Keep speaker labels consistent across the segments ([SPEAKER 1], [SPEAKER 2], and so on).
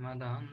[SPEAKER 1] समाधान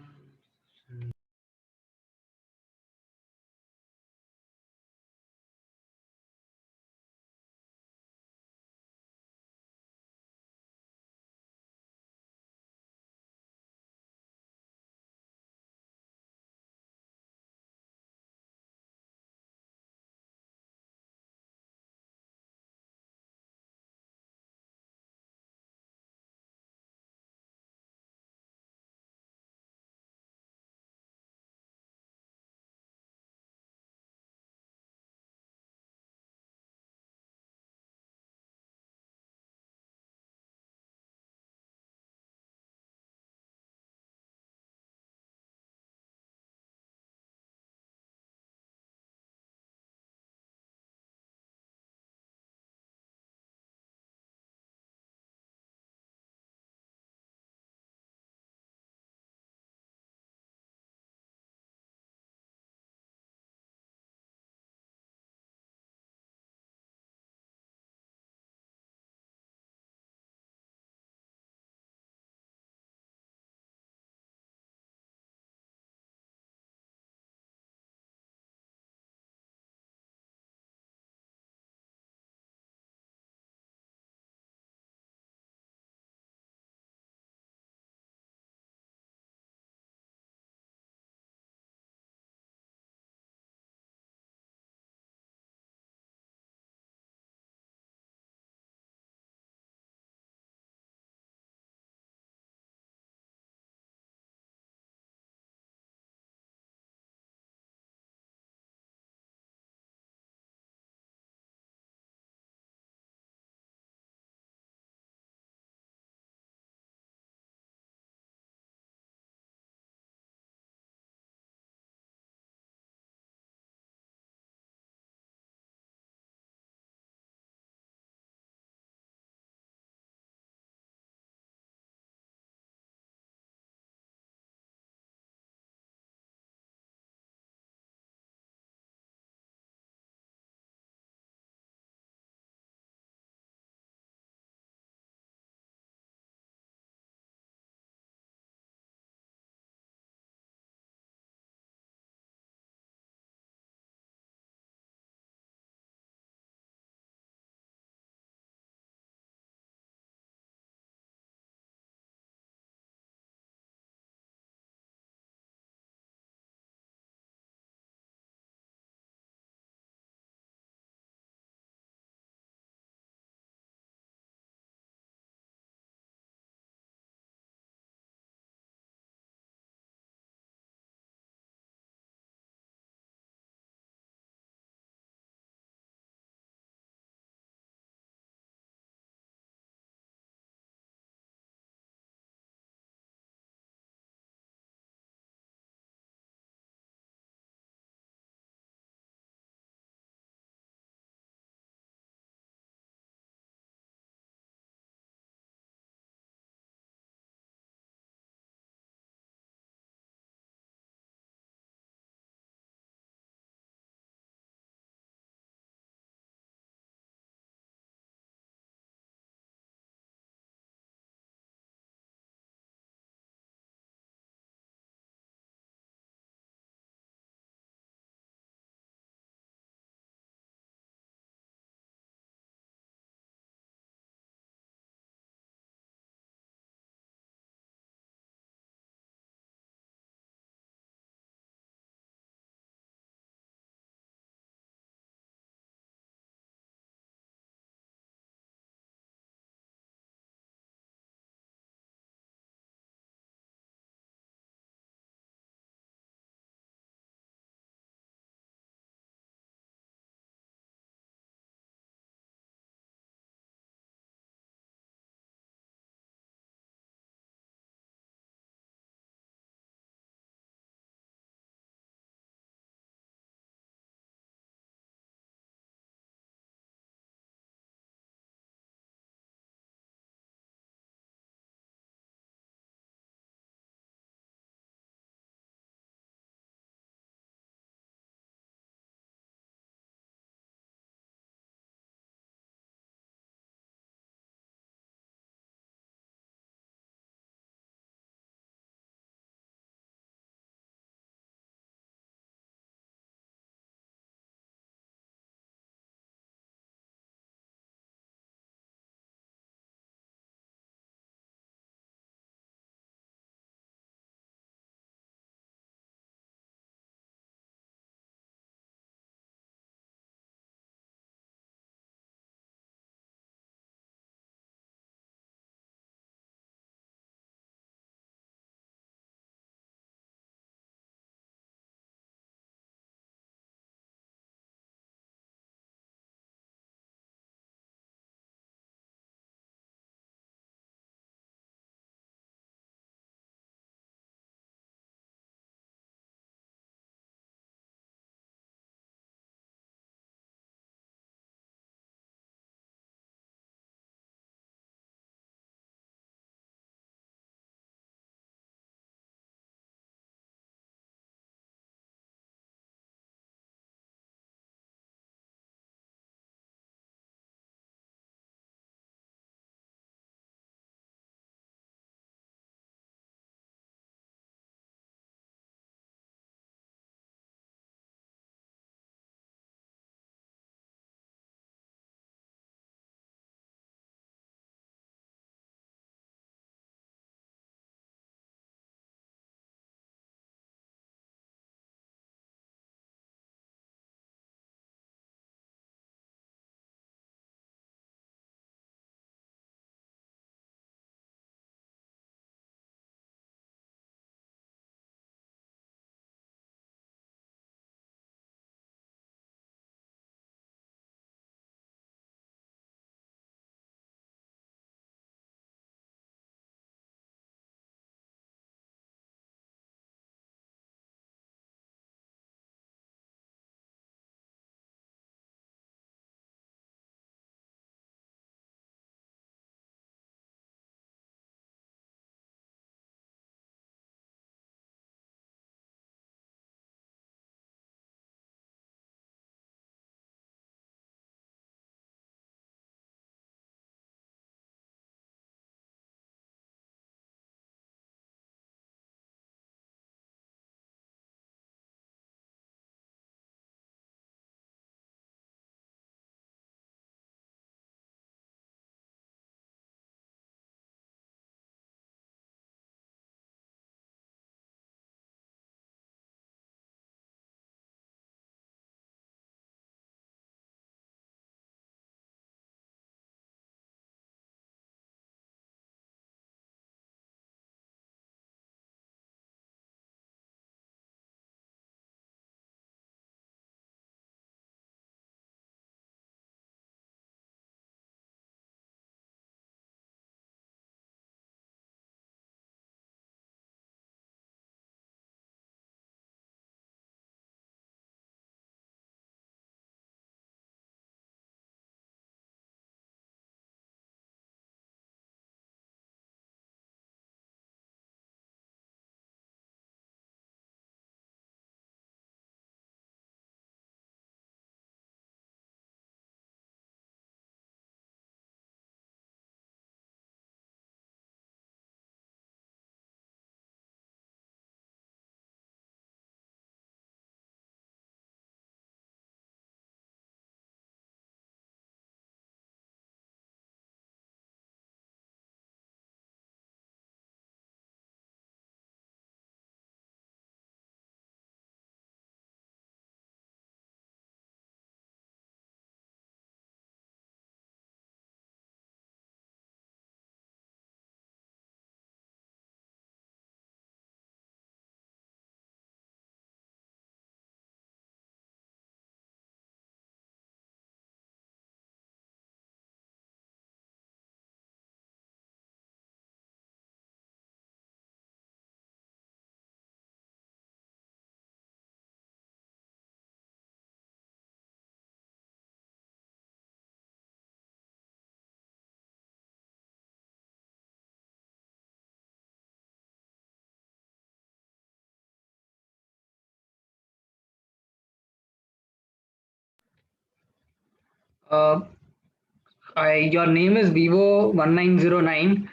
[SPEAKER 1] Uh, your name is Vivo1909.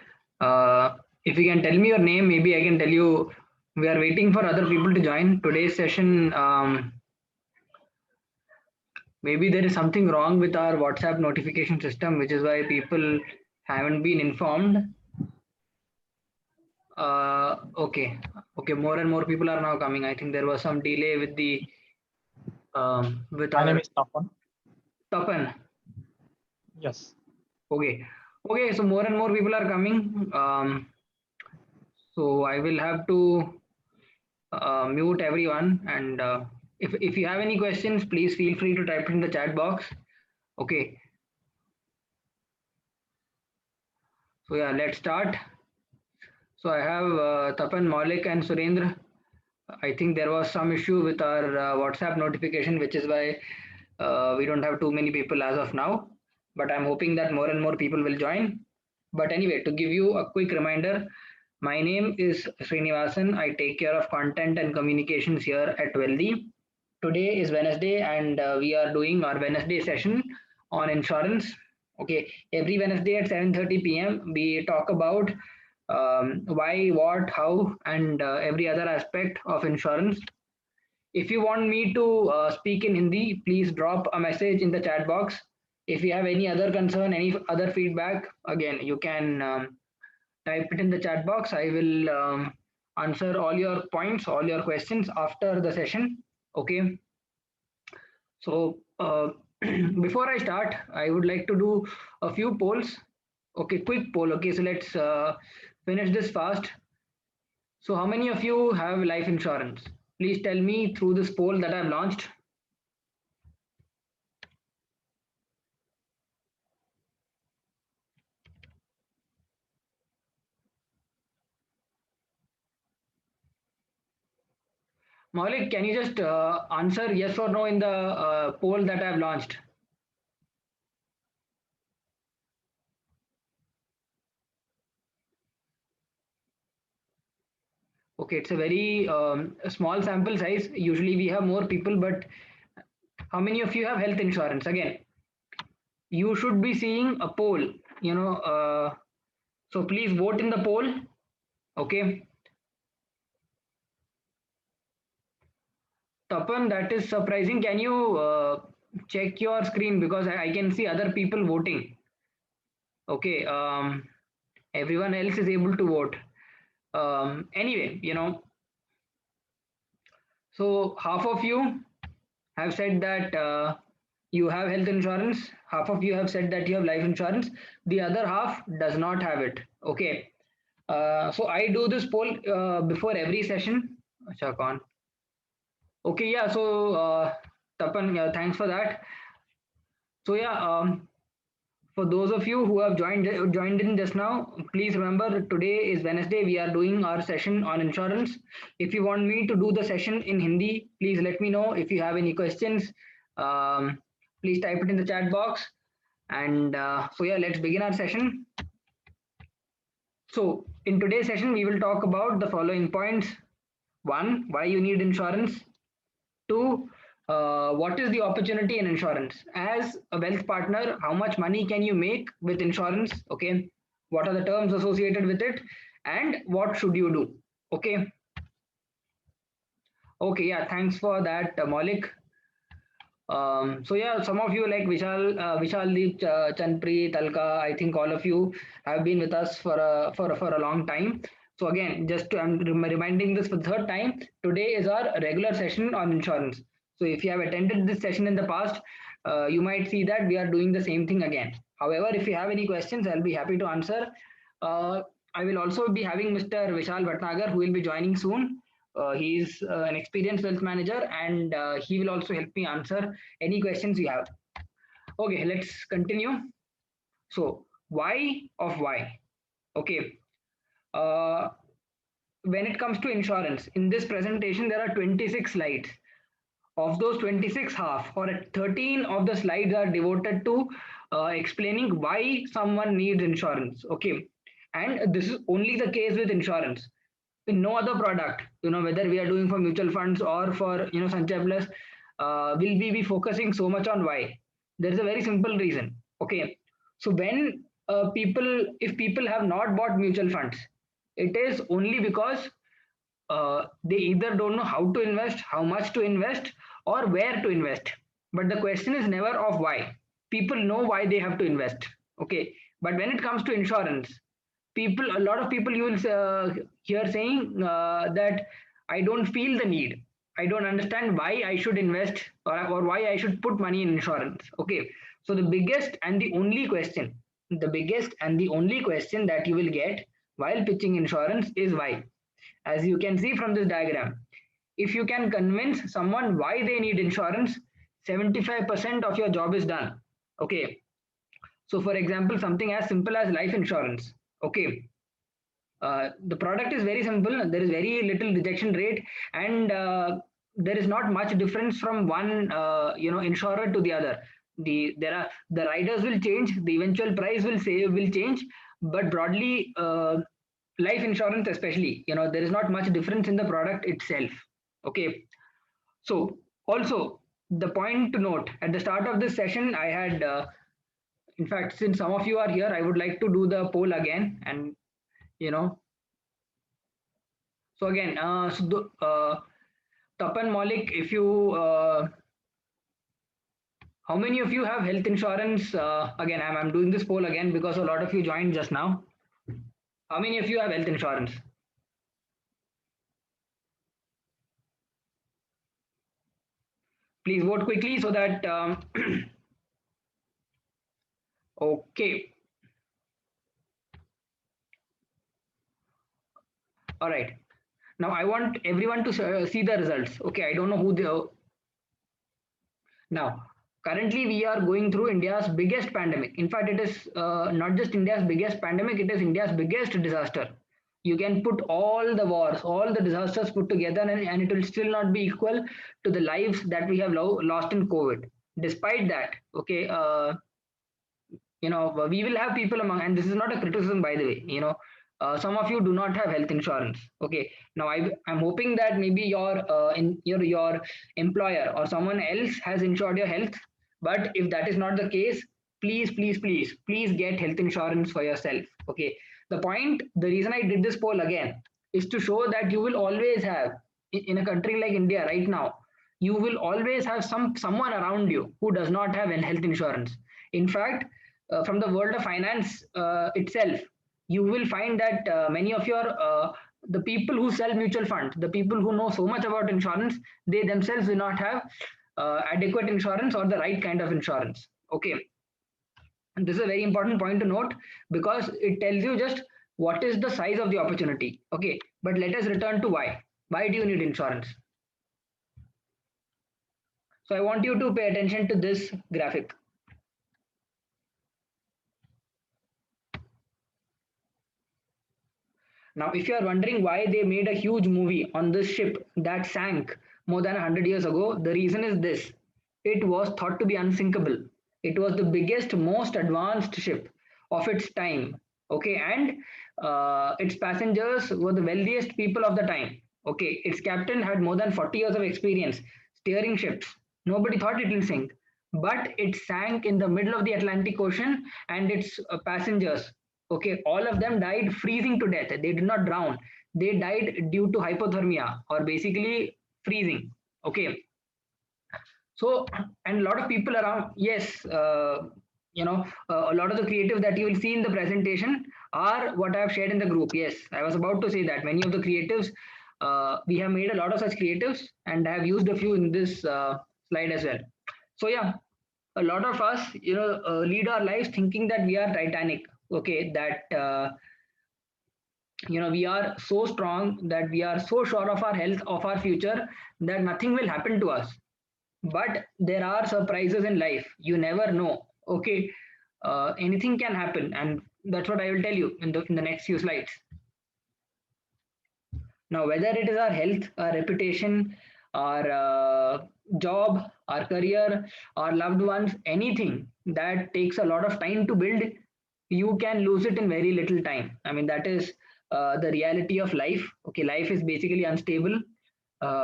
[SPEAKER 1] If you can tell me your name, maybe I can tell you. We are waiting for other people to join today's session. Maybe there is something wrong with our WhatsApp notification system, which is why people haven't been informed. Okay, okay. More and more people are now coming. I think there was some delay with the with
[SPEAKER 2] My name
[SPEAKER 1] our
[SPEAKER 2] is Tapan.
[SPEAKER 1] Tapan.
[SPEAKER 2] Yes.
[SPEAKER 1] Okay, okay. So more and more people are coming. So I will have to mute everyone. And if you have any questions, please feel free to type it in the chat box. Okay. So yeah, let's start. So I have Tapan, Maulik, and Surendra. I think there was some issue with our WhatsApp notification, which is why we don't have too many people as of now. But I'm hoping that more and more people will join. But anyway, to give you a quick reminder, my name is Srinivasan. I take care of content and communications here at Wealthy. Today is Wednesday, and we are doing our Wednesday session on insurance. Okay, every Wednesday at 7:30 p.m. we talk about why, what, how, and every other aspect of insurance. If you want me to speak in Hindi, please drop a message in the chat box. If you have any other concern, any other feedback, again, you can type it in the chat box. I will answer all your points, all your questions after the session. Okay. So before I start, I would like to do a few polls. Okay, quick poll. Okay, so let's finish this fast. So how many of you have life insurance? Please tell me through this poll that I've launched. Maulik, can you just answer yes or no in the poll that I've launched? Okay, it's a very small sample size. Usually we have more people, but how many of you have health insurance? Again, you should be seeing a poll, you know, so please vote in the poll. Okay. Tapan, that is surprising. Can you check your screen because I can see other people voting. Okay. Everyone else is able to vote. Anyway, so half of you have said that you have health insurance. Half of you have said that you have life insurance. The other half does not have it. Okay. So I do this poll before every session. Acha, kaun? Okay, yeah. So Tapan, thanks for that. So yeah, for those of you who have joined in just now, please remember today is Wednesday. We are doing our session on insurance. If you want me to do the session in Hindi, please let me know. If you have any questions, please type it in the chat box. And so yeah, let's begin our session. So in today's session, we will talk about the following points. One, why you need insurance. Two, what is the opportunity in insurance? As a wealth partner, how much money can you make with insurance? Okay. What are the terms associated with it? And what should you do? Okay. Okay. Yeah. Thanks for that, Maulik. So yeah, some of you like Vishaldeep, Chanpreet, Alka, I think all of you have been with us for a long time. So again, I'm reminding this for the third time. Today is our regular session on insurance. So if you have attended this session in the past, you might see that we are doing the same thing again. However, if you have any questions, I'll be happy to answer. I will also be having Mr. Vishal Bhatnagar, who will be joining soon. He's an experienced wealth manager, and he will also help me answer any questions you have. Okay, let's continue. So, why of why? Okay. Uh, when it comes to insurance, in this presentation, there are 26 slides. Of those 26, half or 13 of the slides are devoted to explaining why someone needs insurance. Okay. And this is only the case with insurance. In no other product, whether we are doing for mutual funds or for Sanchay Plus, will we be focusing so much on why? There is a very simple reason. Okay, so when if people have not bought mutual funds, it is only because they either don't know how to invest, how much to invest, or where to invest. But the question is never of why. People know why they have to invest. Okay, but when it comes to insurance, a lot of people you will hear saying that I don't feel the need. I don't understand why I should invest, or why I should put money in insurance. Okay, so the biggest and the only question that you will get while pitching insurance is why. As you can see from this diagram, if you can convince someone why they need insurance, 75% of your job is done. Okay, so for example, something as simple as life insurance. Okay, the product is very simple, there is very little rejection rate, and there is not much difference from one insurer to the other. The riders will change, the eventual price will change, but broadly, life insurance especially, there is not much difference in the product itself. Okay, so also the point to note at the start of this session, I had in fact, since some of you are here, I would like to do the poll again. And you know so again, Tapan, Malik, if you how many of you have health insurance? Again, I'm doing this poll again because a lot of you joined just now. How many of you have health insurance? Please vote quickly so that okay. All right. Now I want everyone to see the results. Okay, I don't know who they are. Now, currently we are going through India's biggest pandemic. In fact, it is not just India's biggest pandemic, it is India's biggest disaster. You can put all the wars, all the disasters put together, and it will still not be equal to the lives that we have lost in COVID. Despite that, okay, we will have people among, and this is not a criticism, by the way, some of you do not have health insurance. Okay, now I'm hoping that maybe your employer or someone else has insured your health. But if that is not the case, please get health insurance for yourself. Okay, the reason I did this poll again is to show that you will always have, in a country like India right now, you will always have someone around you who does not have health insurance. In fact, from the world of finance itself, you will find that many of the people who sell mutual funds, the people who know so much about insurance, they themselves do not have adequate insurance or the right kind of insurance. Okay, and this is a very important point to note because it tells you just what is the size of the opportunity. Okay, but let us return to why. Why do you need insurance? So I want you to pay attention to this graphic. Now, if you are wondering why they made a huge movie on this ship that sank more than 100 years ago, the reason is this. It was thought to be unsinkable. It was the biggest, most advanced ship of its time. Okay, and its passengers were the wealthiest people of the time. Okay, its captain had more than 40 years of experience steering ships. Nobody thought it will sink, but it sank in the middle of the Atlantic Ocean, and its passengers, okay, all of them died freezing to death. They did not drown. They died due to hypothermia, or basically freezing. Okay. So, and a lot of people around, yes, a lot of the creatives that you will see in the presentation are what I have shared in the group. Yes, I was about to say that many of the creatives, we have made a lot of such creatives, and I have used a few in this slide as well. So yeah, a lot of us, lead our lives thinking that we are Titanic. Okay, that we are so strong, that we are so sure of our health, of our future, that nothing will happen to us. But there are surprises in life. You never know. Okay, anything can happen, and that's what I will tell you in the next few slides. Now, whether it is our health, our reputation, our job, our career, our loved ones, anything that takes a lot of time to build, you can lose it in very little time. I mean, that is the reality of life. Okay, life is basically unstable.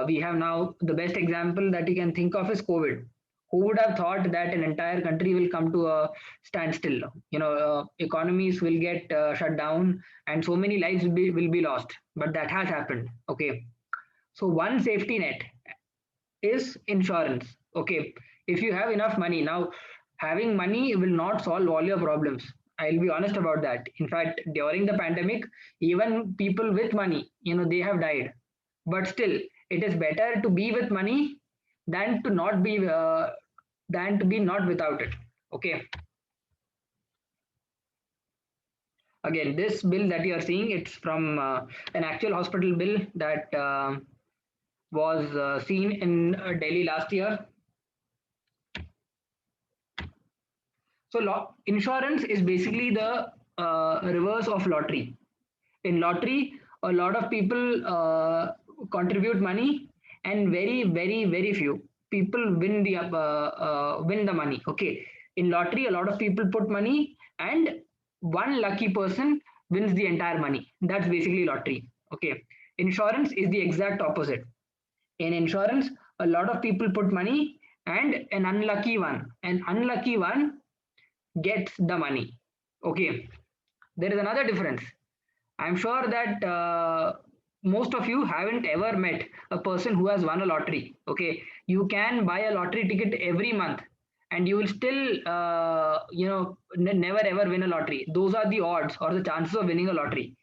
[SPEAKER 1] We have now, the best example that you can think of is COVID. Who would have thought that an entire country will come to a standstill? Economies will get shut down, and so many lives will be lost. But that has happened. Okay, so one safety net is insurance. Okay, if you have enough money now, having money will not solve all your problems. I'll be honest about that. In fact, during the pandemic, even people with money, they have died. But still, it is better to be with money than to not be than to be not without it. Okay. Again, this bill that you are seeing, it's from an actual hospital bill that was seen in Delhi last year. So insurance is basically the reverse of lottery. In lottery, a lot of people contribute money, and very, very, very few people win the money. Okay, in lottery, a lot of people put money, and one lucky person wins the entire money. That's basically lottery. Okay, insurance is the exact opposite. In insurance, a lot of people put money, and an unlucky one gets the money. Okay, there is another difference. I'm sure that most of you haven't ever met a person who has won a lottery. Okay, you can buy a lottery ticket every month, and you will still, never ever win a lottery. Those are the odds or the chances of winning a lottery.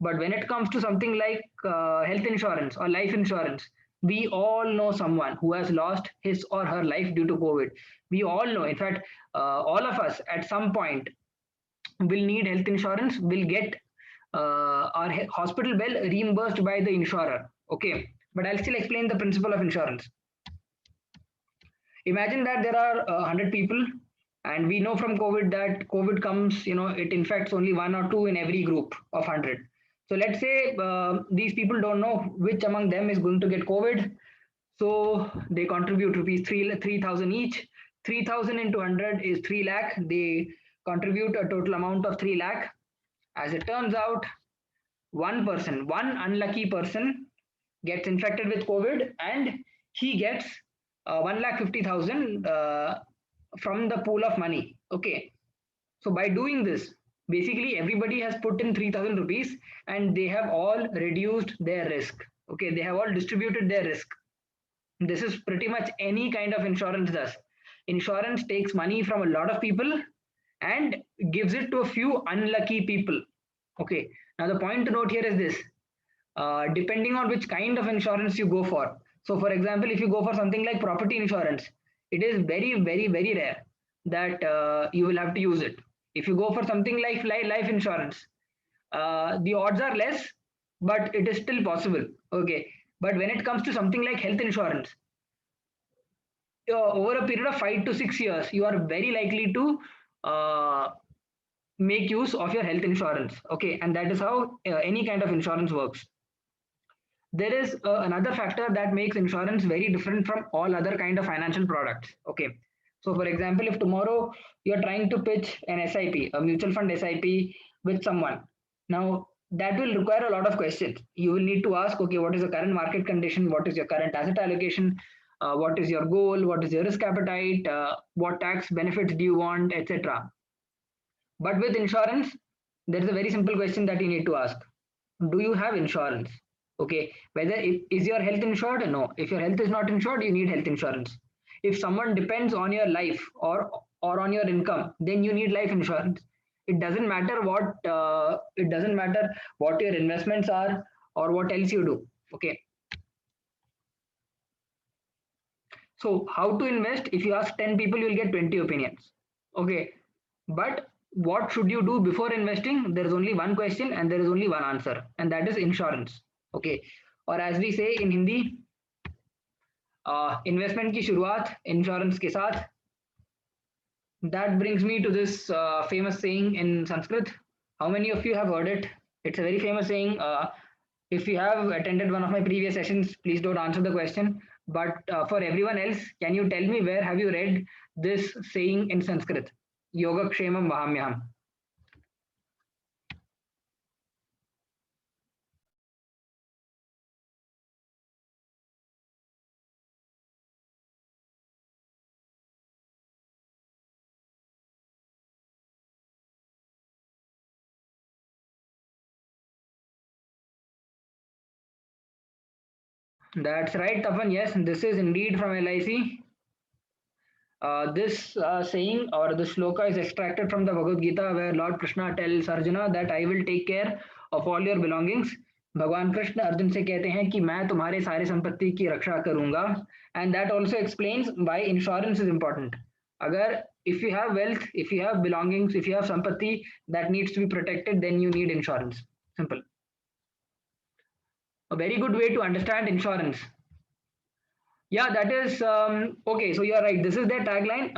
[SPEAKER 1] But when it comes to something like health insurance or life insurance, we all know someone who has lost his or her life due to COVID. We all know. In fact, all of us at some point will need health insurance, will get our hospital bill reimbursed by the insurer. Okay, but I'll still explain the principle of insurance. Imagine that there are 100 people, and we know from COVID that COVID comes, it infects only one or two in every group of 100. So let's say these people don't know which among them is going to get COVID. So they contribute rupees 3,000 each. 3,000 into 100 is 3 lakh. They contribute a total amount of 3 lakh. As it turns out, one unlucky person gets infected with COVID, and he gets 1,50,000 from the pool of money. Okay. So by doing this, basically everybody has put in 3,000 rupees, and they have all reduced their risk. Okay. They have all distributed their risk. This is pretty much any kind of insurance does. Insurance takes money from a lot of people and gives it to a few unlucky people. Okay. Now the point to note here is this: depending on which kind of insurance you go for. So, for example, if you go for something like property insurance, it is very, very, very rare that you will have to use it. If you go for something like life insurance, the odds are less, but it is still possible. Okay. But when it comes to something like health insurance, over a period of 5 to 6 years, you are very likely to uh, make use of your health insurance. Okay. And that is how any kind of insurance works. There is another factor that makes insurance very different from all other kind of financial products. Okay, so for example, if tomorrow you're trying to pitch an SIP, a mutual fund SIP, with someone, now that will require a lot of questions. You will need to ask, okay, what is the current market condition, what is your current asset allocation, what is your goal, what is your risk appetite, what tax benefits do you want, etc. But with insurance, there is a very simple question that you need to ask: do you have insurance? Okay, whether is your health insured? No. If your health is not insured, you need health insurance. If someone depends on your life or on your income, then you need life insurance. It doesn't matter what your investments are or what else you do. Okay, so how to invest? If you ask 10 people, you'll get 20 opinions. Okay, but what should you do before investing? There is only one question and there is only one answer, and that is insurance. Okay, or as we say in Hindi, investment की शुरुआत insurance के साथ. That brings me to this famous saying in Sanskrit. How many of you have heard it? It's a very famous saying. If you have attended one of my previous sessions, please don't answer the question. But for everyone else, can you tell me where have you read this saying in Sanskrit? Yoga Kshemam Mahamyam. That's right, Tapan. Yes, this is indeed from LIC. This saying or the shloka is extracted from the Bhagavad Gita, where Lord Krishna tells Arjuna that I will take care of all your belongings. भगवान कृष्ण अर्जुन से कहते हैं कि मैं तुम्हारे सारे संपत्ति की रक्षा करूंगा. And that also explains why insurance is important. अगर if you have wealth, if you have belongings, if you have sampatti that needs to be protected, then you need insurance. Simple. A very good way to understand insurance. Yeah, that is okay. So you are right. This is their tagline.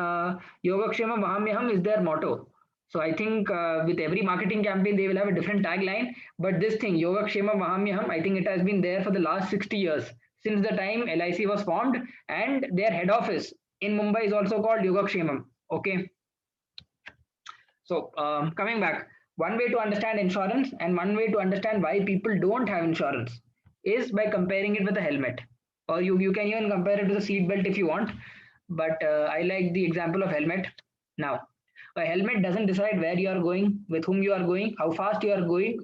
[SPEAKER 1] Yogakshema Mahamyaham is their motto. So I think with every marketing campaign they will have a different tagline. But this thing, Yogakshema Mahamyaham, I think it has been there for the last 60 years since the time LIC was formed, and their head office in Mumbai is also called Yogakshemam. Okay. So coming back, one way to understand insurance and one way to understand why people don't have insurance is by comparing it with a helmet. Or you can even compare it to the seat belt if you want. But I like the example of helmet. Now, a helmet doesn't decide where you are going, with whom you are going, how fast you are going,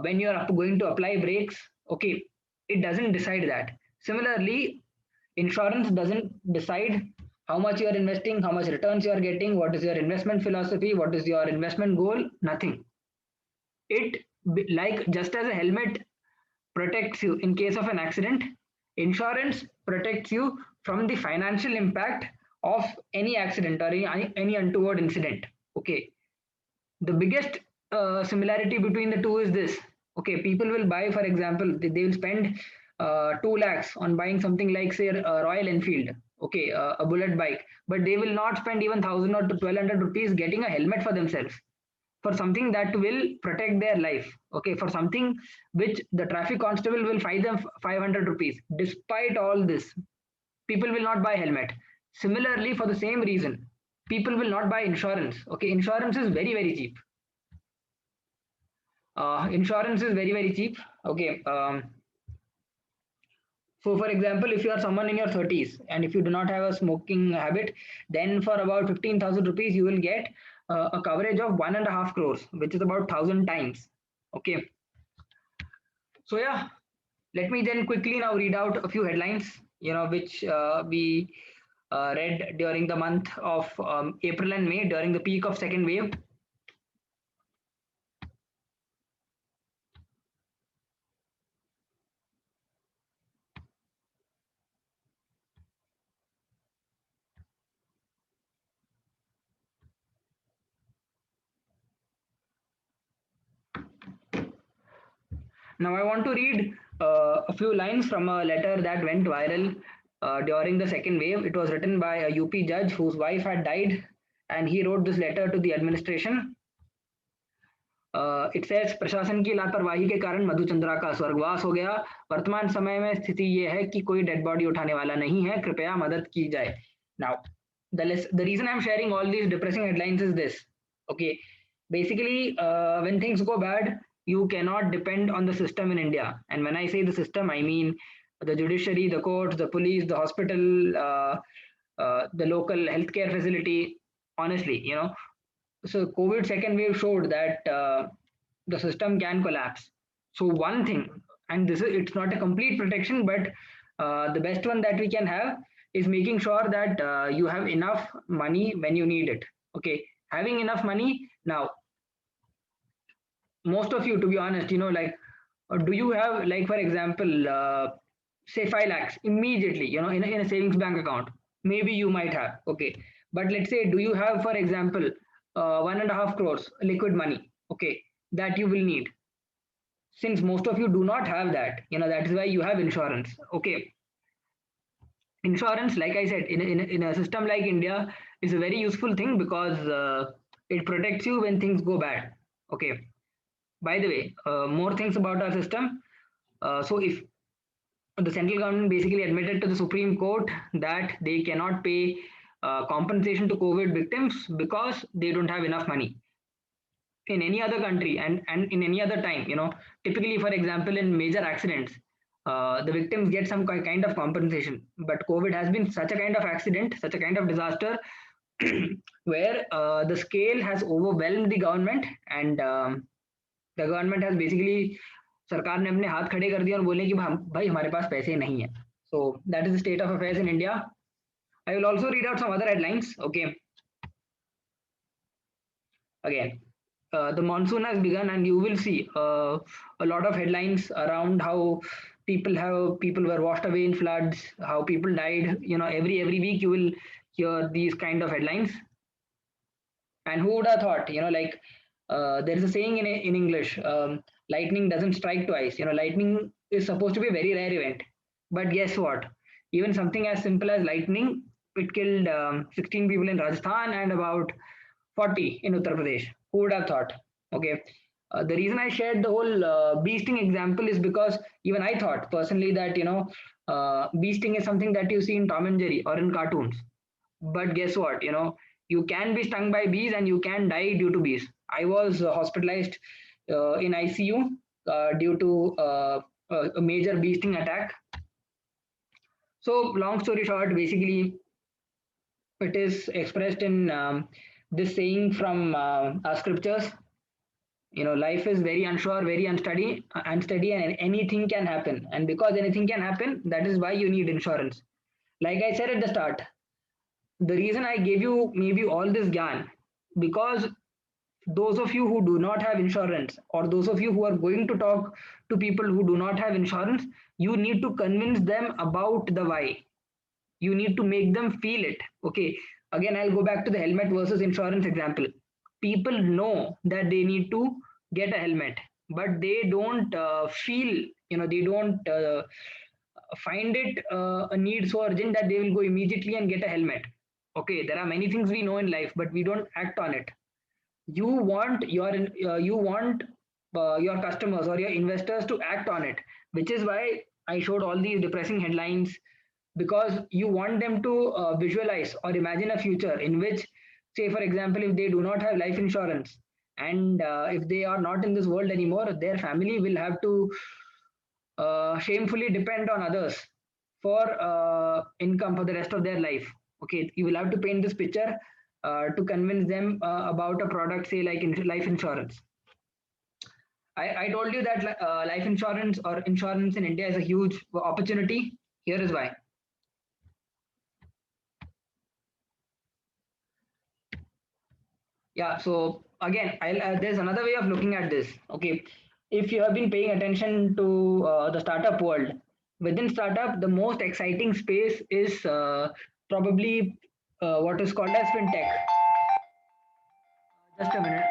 [SPEAKER 1] when you are going to apply brakes. Okay, it doesn't decide that. Similarly, insurance doesn't decide how much you are investing, how much returns you are getting, what is your investment philosophy, what is your investment goal, nothing. It, like just as a helmet protects you in case of an accident, insurance protects you from the financial impact of any accident or any untoward incident. Okay, the biggest similarity between the two is this. Okay, people will buy, for example, they will spend 2 lakhs on buying something like, say, a Royal Enfield, okay, a bullet bike, but they will not spend even 1000 or 1200 rupees getting a helmet for themselves, for something that will protect their life. Okay, for something which the traffic constable will fine them 500 rupees. Despite all this, people will not buy helmet. Similarly, for the same reason, people will not buy insurance. Okay, insurance is very, very cheap. Insurance is very, very cheap. Okay. So, for example, if you are someone in your 30s and if you do not have a smoking habit, then for about 15,000 rupees, you will get a coverage of 1.5 crores, which is about 1,000 times. Okay. So, yeah, let me then quickly now read out a few headlines, which we read during the month of April and May during the peak of second wave. Now, I want to read a few lines from a letter that went viral during the second wave. It was written by a UP judge whose wife had died, and he wrote this letter to the administration. It says, प्रशासन की लापरवाही के कारण मधुचंद्रा का स्वर्गवास हो गया. वर्तमान समय में स्थिति ये है कि कोई डेड बॉडी उठाने वाला नहीं है. कृपया मदद की जाए. Now, the reason I'm sharing all these depressing headlines is this. Okay, basically, when things go bad, you cannot depend on the system in India. And when I say the system, I mean the judiciary, the courts, the police, the hospital, the local healthcare facility. Honestly, so COVID second wave showed that the system can collapse. So one thing, and it's not a complete protection, but the best one that we can have is making sure that you have enough money when you need it. Okay, having enough money. Now, most of you, to be honest, do you have, like, for example, say 5 lakhs immediately, in a savings bank account? Maybe you might have. Okay, but let's say, do you have, for example, 1.5 crores liquid money? Okay, that you will need. Since most of you do not have that, that is why you have insurance. Okay, insurance, like I said, in a system like India, is a very useful thing because it protects you when things go bad. Okay, by the way, more things about our system. So if the central government basically admitted to the Supreme Court that they cannot pay compensation to COVID victims because they don't have enough money. In any other country and in any other time, typically, for example, in major accidents, the victims get some kind of compensation. But COVID has been such a kind of accident, such a kind of disaster, where the scale has overwhelmed the government, and the government has basically सरकार ने अपने हाथ खड़े कर दिए और बोले कि भाई हमारे पास पैसे नहीं है. So that is the state of affairs in India. I will also read out some other headlines. Okay. Again, the monsoon has begun, and you will see a lot of headlines around how people were washed away in floods, how people died. Every week you will hear these kind of headlines. And who would have thought? Like there is a saying in English, lightning doesn't strike twice. Lightning is supposed to be a very rare event, but guess what? Even something as simple as lightning, it killed 16 people in Rajasthan and about 40 in Uttar Pradesh. Who would have thought? Okay. The reason I shared the whole bee sting example is because even I thought personally that bee sting is something that you see in Tom and Jerry or in cartoons. But guess what? You can be stung by bees and you can die due to bees. I was hospitalized in ICU due to a major bee sting attack. So, long story short, basically, it is expressed in this saying from our scriptures. Life is very unsure, very unsteady, and anything can happen. And because anything can happen, that is why you need insurance. Like I said at the start, the reason I gave you maybe all this gyan, because those of you who do not have insurance, or those of you who are going to talk to people who do not have insurance, you need to convince them about the why. You need to make them feel it. Okay, again I'll go back to the helmet versus insurance example. People know that they need to get a helmet, but they don't feel, they don't find it a need so urgent that they will go immediately and get a helmet. Okay, there are many things we know in life, but we don't act on it. You want your customers or your investors to act on it, which is why I showed all these depressing headlines, because you want them to visualize or imagine a future in which, say for example, if they do not have life insurance, and if they are not in this world anymore, their family will have to shamefully depend on others for income for the rest of their life. Okay, you will have to paint this picture to convince them about a product, say like life insurance. I told you that life insurance or insurance in India is a huge opportunity. Here is why. Yeah, so again, there's another way of looking at this. Okay, if you have been paying attention to the startup world, within startup, the most exciting space is probably what is called as fintech. Just a minute.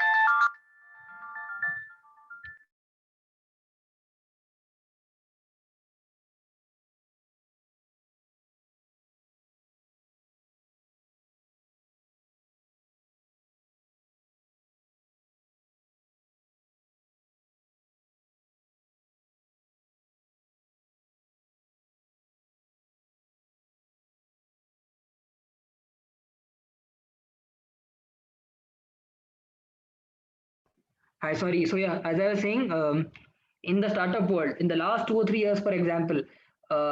[SPEAKER 1] Hi, sorry. So yeah, as I was saying, in the startup world, in the last 2 or 3 years, for example,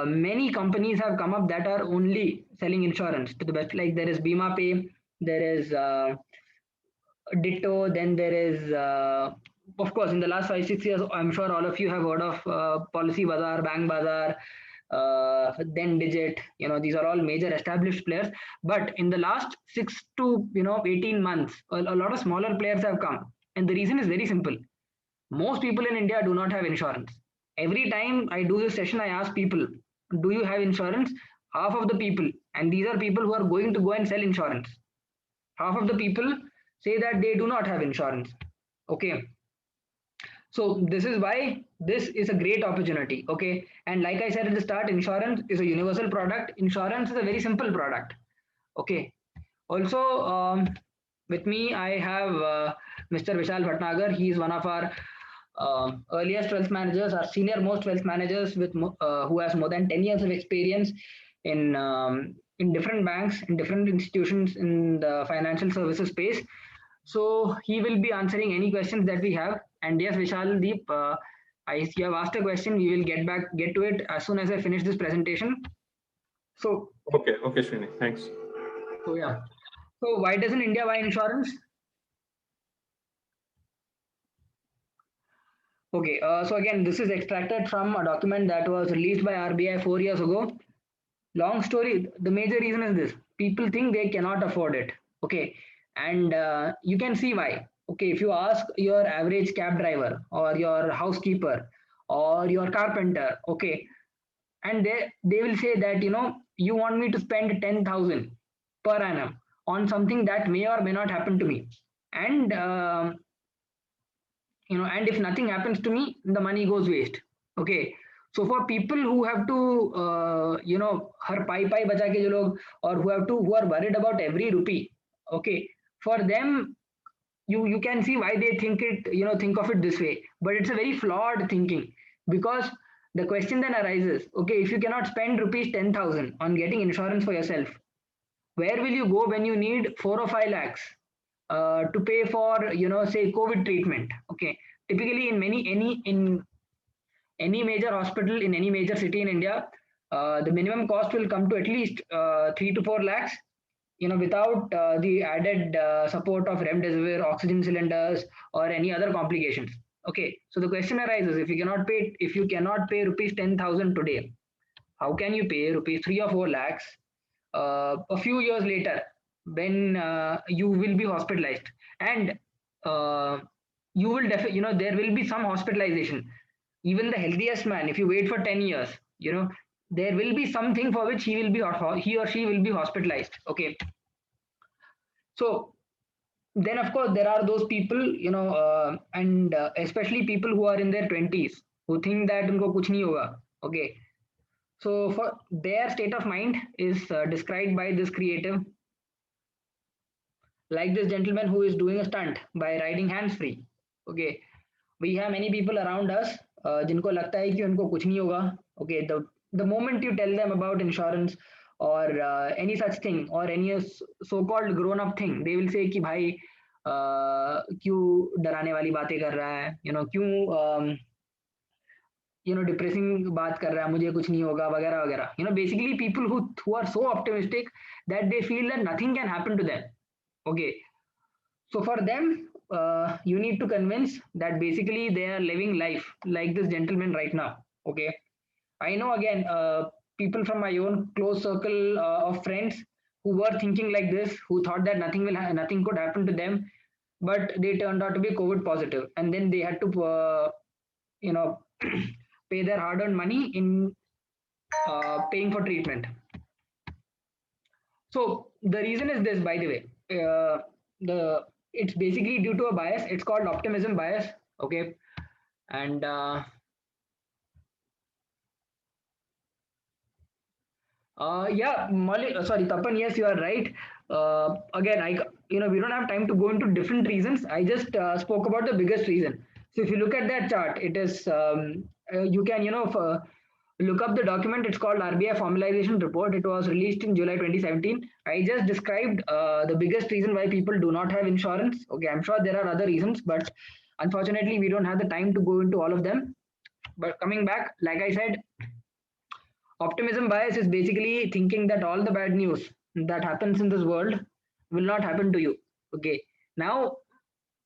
[SPEAKER 1] many companies have come up that are only selling insurance to the best. Like there is Bima Pay, there is Ditto, then there is, of course, in the last 5 6 years, I'm sure all of you have heard of Policy Bazaar, Bank Bazaar, then Digit. These are all major established players. But in the last 6 to 18 months, a lot of smaller players have come, and the reason is very simple. Most people in India do not have insurance. Every time I do this session, I ask people, "Do you have insurance?" Half of the people, and these are people who are going to go and sell insurance, half of the people say that they do not have insurance. Okay, so this is why this is a great opportunity. Okay, and like I said at the start, insurance is a universal product. Insurance is a very simple product. Okay, also with me I have Mr. Vishal Bhatnagar. He is one of our earliest wealth managers, our senior most wealth managers, who has more than 10 years of experience in different banks, in different institutions in the financial services space. So he will be answering any questions that we have. And yes, Vishal Deep, you have asked a question. We will get to it as soon as I finish this presentation. So
[SPEAKER 3] okay, Srini, thanks.
[SPEAKER 1] So yeah. So why doesn't India buy insurance? Okay, so again, this is extracted from a document that was released by RBI 4 years ago. Long story, the major reason is this: people think they cannot afford it. Okay, and you can see why. Okay, if you ask your average cab driver or your housekeeper or your carpenter, okay, and they will say that, you want me to spend 10,000 per annum on something that may or may not happen to me, and and if nothing happens to me, the money goes waste. Okay, so for people who have to har pai pai bacha ke jo log, or who are worried about every rupee, okay, for them, you can see why they think of it this way, but it's a very flawed thinking, because the question then arises, okay, if you cannot spend rupees 10,000 on getting insurance for yourself, where will you go when you need 4 or 5 lakhs to pay for, say, COVID treatment? Okay, typically in any major hospital in any major city in India, the minimum cost will come to at least 3 to 4 lakhs, without the added support of remdesivir, oxygen cylinders, or any other complications. Okay, so the question arises: if you cannot pay rupees 10,000 today, how can you pay rupees 3 or 4 lakhs a few years later, when you will be hospitalized? And uh, there will be some hospitalization. Even the healthiest man, if you wait for 10 years, there will be something for which he or she will be hospitalized. Okay, so then of course there are those people, and especially people who are in their 20s, who think that unko kuch nahi hoga. Okay, so for their state of mind is described by this creative, like this gentleman who is doing a stunt by riding hands free. Okay, we have many people around us जिनको लगता है कि उनको कुछ नहीं होगा. Okay, the moment you tell them about insurance or any such thing, or any so called grown up thing, they will say कि भाई क्यों डराने वाली बातें कर रहा है, क्यों डिप्रेसिंग बात कर रहा है, मुझे कुछ नहीं होगा वगैरह वगैरह. Basically people who are so optimistic that they feel that nothing can happen to them. Okay, so for them, you need to convince that basically they are living life like this gentleman right now. Okay, I know again people from my own close circle of friends who were thinking like this, who thought that nothing could happen to them, but they turned out to be COVID positive, and then they had to you know pay their hard-earned money in paying for treatment. So the reason is this, by the way. The It's basically due to a bias. It's called optimism bias. Okay, and yeah, Malik, sorry, Tapan. Yes, you are right. Again, we don't have time to go into different reasons. I just spoke about the biggest reason. So if you look at that chart, it is you can look up the document. It's called RBI Formalization Report. It was released in July 2017. I just described the biggest reason why people do not have insurance. Okay, I'm sure there are other reasons, but unfortunately, we don't have the time to go into all of them. But coming back, like I said, optimism bias is basically thinking that all the bad news that happens in this world will not happen to you. Okay, now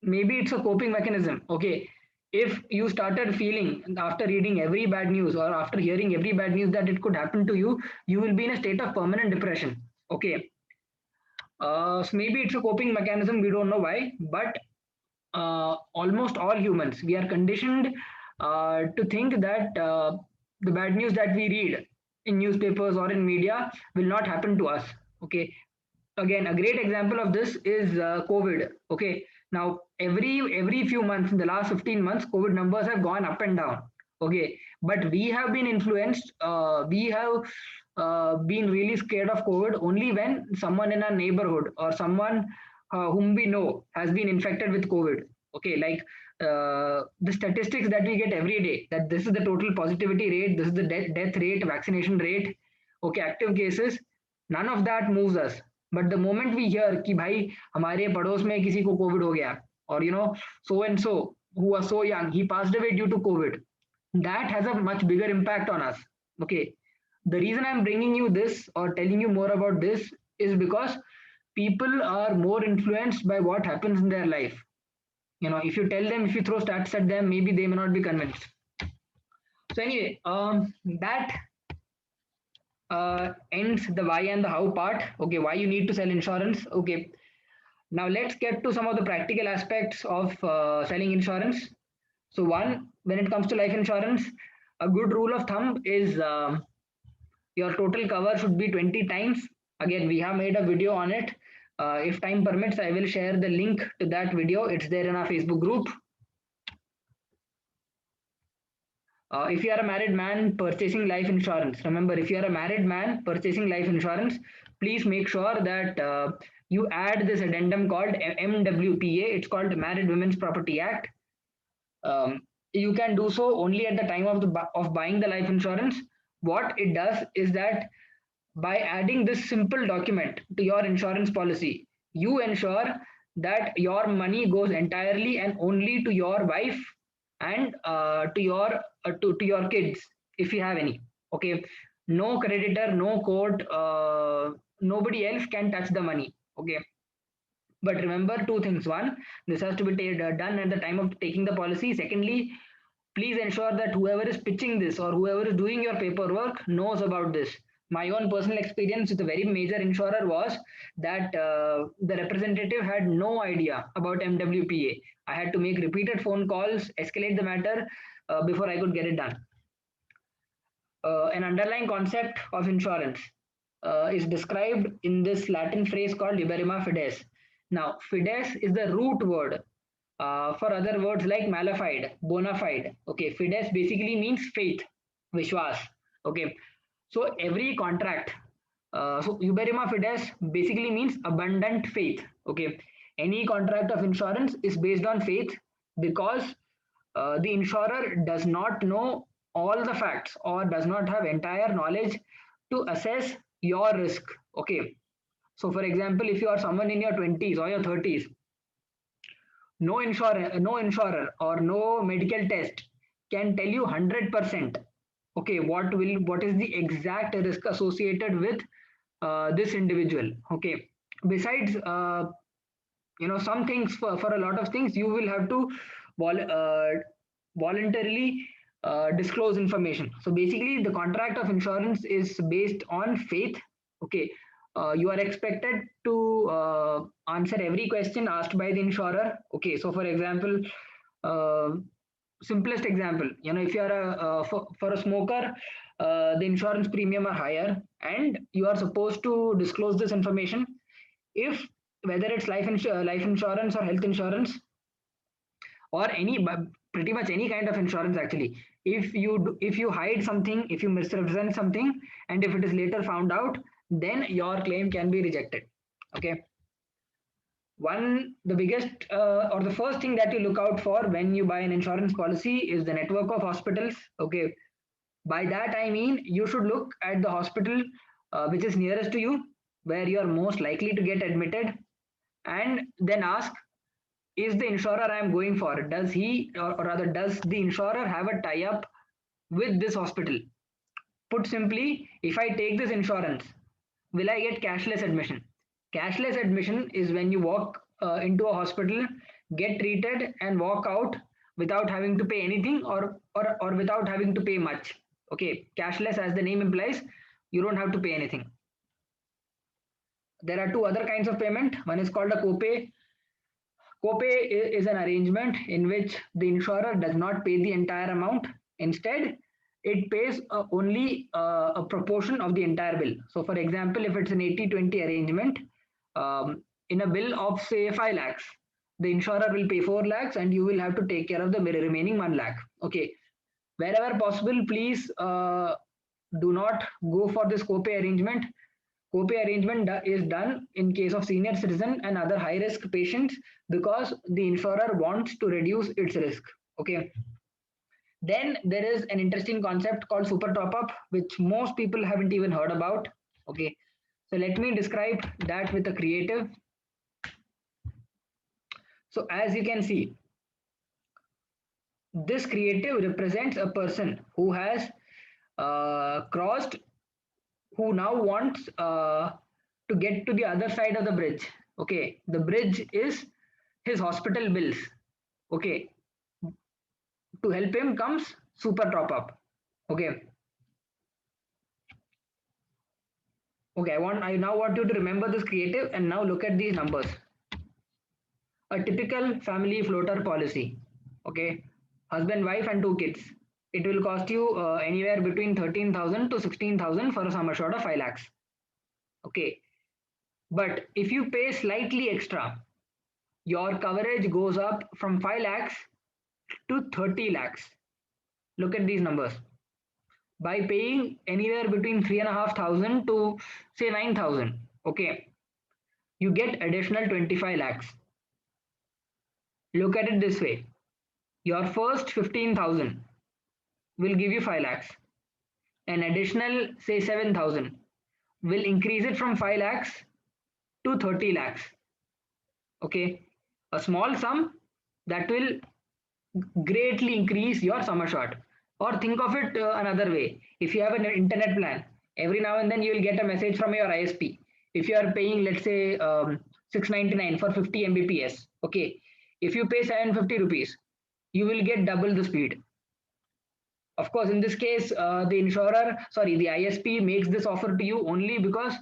[SPEAKER 1] maybe it's a coping mechanism. Okay, if you started feeling after reading every bad news or after hearing every bad news that it could happen to you, you will be in a state of permanent depression. Okay, so maybe it's a coping mechanism, we don't know why, but almost all humans, we are conditioned to think that the bad news that we read in newspapers or in media will not happen to us. Okay, again, a great example of this is COVID. Okay, now every few months in the last 15 months, COVID numbers have gone up and down. Okay, but we have been influenced. We have been really scared of COVID only when someone in our neighborhood or someone whom we know has been infected with COVID. Okay, like the statistics that we get every day, that this is the total positivity rate, this is the death rate, vaccination rate, okay, active cases, none of that moves us. But the moment we hear कि भाई हमारे पड़ोस में किसी को Covid हो गया, or so and so who was so young, he passed away due to COVID, that has a much bigger impact on us. Okay, the reason I'm bringing you this or telling you more about this is because people are more influenced by what happens in their life. if you tell them, if you throw stats at them, maybe they may not be convinced. So anyway, that ends the why and the how part. Okay, why you need to sell insurance. Okay, now let's get to some of the practical aspects of selling insurance. So one, when it comes to life insurance, a good rule of thumb is your total cover should be 20 times. Again, we have made a video on it. If time permits, I will share the link to that video. It's there in our Facebook group. If you are a married man purchasing life insurance, remember, if you are a married man purchasing life insurance, please make sure that you add this addendum called MWPA. It's called Married Women's Property Act. You can do so only at the time of buying the life insurance. What it does is that by adding this simple document to your insurance policy, you ensure that your money goes entirely and only to your wife and to your kids, if you have any. Okay, no creditor, no court, nobody else can touch the money. Okay, but remember two things: one, this has to be done at the time of taking the policy. Secondly, please ensure that whoever is pitching this or whoever is doing your paperwork knows about this. My own personal experience with a very major insurer was that the representative had no idea about MWPA. I had to make repeated phone calls, escalate the matter before I could get it done. An underlying concept of insurance is described in this Latin phrase called liberima fides. Now, fides is the root word for other words like malafide, bona fide. Okay, fides basically means faith, vishwas. Okay, so every contract, so Uberima Fides basically means abundant faith. Okay, any contract of insurance is based on faith because the insurer does not know all the facts or does not have entire knowledge to assess your risk. Okay, so for example, if you are someone in your 20s or your 30s, no insurer or no medical test can tell you 100%. Okay, what is the exact risk associated with this individual. Okay, besides some things, for a lot of things you will have to voluntarily disclose information. So basically the contract of insurance is based on faith. Okay, you are expected to answer every question asked by the insurer. Okay, so for example, uh, simplest example, if you are for a smoker, the insurance premium are higher and you are supposed to disclose this information. If whether it's life insurance or health insurance or pretty much any kind of insurance actually, if you hide something, if you misrepresent something, and if it is later found out, then your claim can be rejected. Okay, the biggest or the first thing that you look out for when you buy an insurance policy is the network of hospitals. Okay, by that I mean you should look at the hospital which is nearest to you, where you are most likely to get admitted, and then ask, is the insurer I am going for, does he or rather does the insurer have a tie up with this hospital? Put simply, if I take this insurance, will I get cashless admission? Cashless admission is when you walk into a hospital, get treated, and walk out without having to pay anything or without having to pay much. Okay, cashless, as the name implies, you don't have to pay anything. There are two other kinds of payment. One is called a copay. Copay is an arrangement in which the insurer does not pay the entire amount. Instead, it pays only a proportion of the entire bill. So for example, if it's an 80-20 arrangement, in a bill of say 5 lakhs, the insurer will pay 4 lakhs and you will have to take care of the remaining 1 lakh. Okay, wherever possible, please do not go for this copay arrangement. Copay arrangement is done in case of senior citizen and other high risk patients because the insurer wants to reduce its risk. Okay, then there is an interesting concept called super top up, which most people haven't even heard about. Okay, so let me describe that with a creative. So as you can see, this creative represents a person who has crossed, who now wants to get to the other side of the bridge. Okay, the bridge is his hospital bills. Okay, to help him comes super top up. Okay, okay, I now want you to remember this creative and now look at these numbers. A typical family floater policy. Okay, husband, wife, and two kids. It will cost you anywhere between 13,000 to 16,000 for a sum assured of 5 lakhs. Okay, but if you pay slightly extra, your coverage goes up from 5 lakhs to 30 lakhs. Look at these numbers. By paying anywhere between 3,500 to say 9,000, okay, you get additional 25 lakhs. Look at it this way, your first 15,000 will give you 5 lakhs. An additional say 7,000 will increase it from 5 lakhs to 30 lakhs. Okay, a small sum that will greatly increase your sum assured. Or think of it another way. If you have an internet plan, every now and then you will get a message from your ISP. If you are paying, let's say, 699 for 50 Mbps, okay, if you pay 750 rupees, you will get double the speed. Of course, in this case, the ISP makes this offer to you only because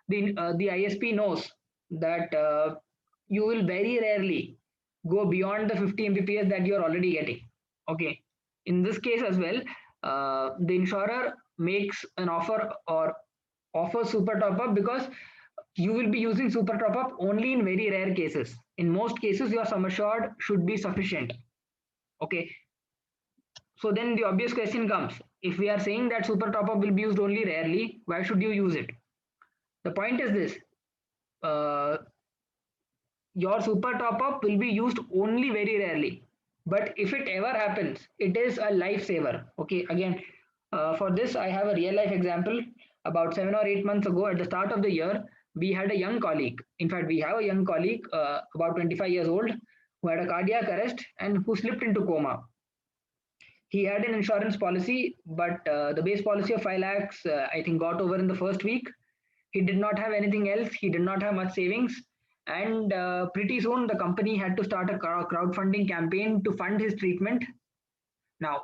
[SPEAKER 1] the ISP knows that you will very rarely go beyond the 50 Mbps that you are already getting. Okay. In this case as well, the insurer makes an offer or offers super top up because you will be using super top up only in very rare cases. In most cases, your sum assured should be sufficient. Okay. So then the obvious question comes, if we are saying that super top up will be used only rarely, why should you use it? The point is this, uh, your super top up will be used only very rarely. But if it ever happens, it is a lifesaver. Okay, again, for this, I have a real life example. About 7 or 8 months ago, at the start of the year, we had a young colleague. In fact, we have a young colleague, about 25 years old, who had a cardiac arrest and who slipped into coma. He had an insurance policy, but the base policy of 5 lakhs, I think, got over in the first week. He did not have anything else. He did not have much savings. And pretty soon, the company had to start a crowdfunding campaign to fund his treatment. Now,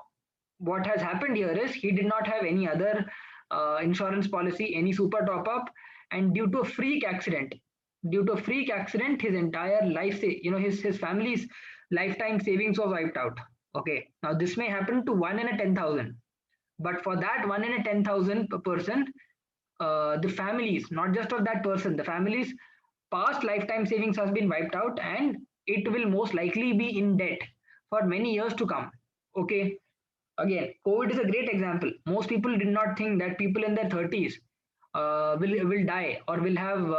[SPEAKER 1] what has happened here is he did not have any other insurance policy, any super top up, and due to a freak accident, his entire life, his family's lifetime savings was wiped out. Okay, now this may happen to 1 in a 10,000, but for that 1 in a 10,000 per person, the families, not just of that person, the families' past lifetime savings has been wiped out, and it will most likely be in debt for many years to come. Okay, again, COVID is a great example. Most people did not think that people in their 30s will die or will have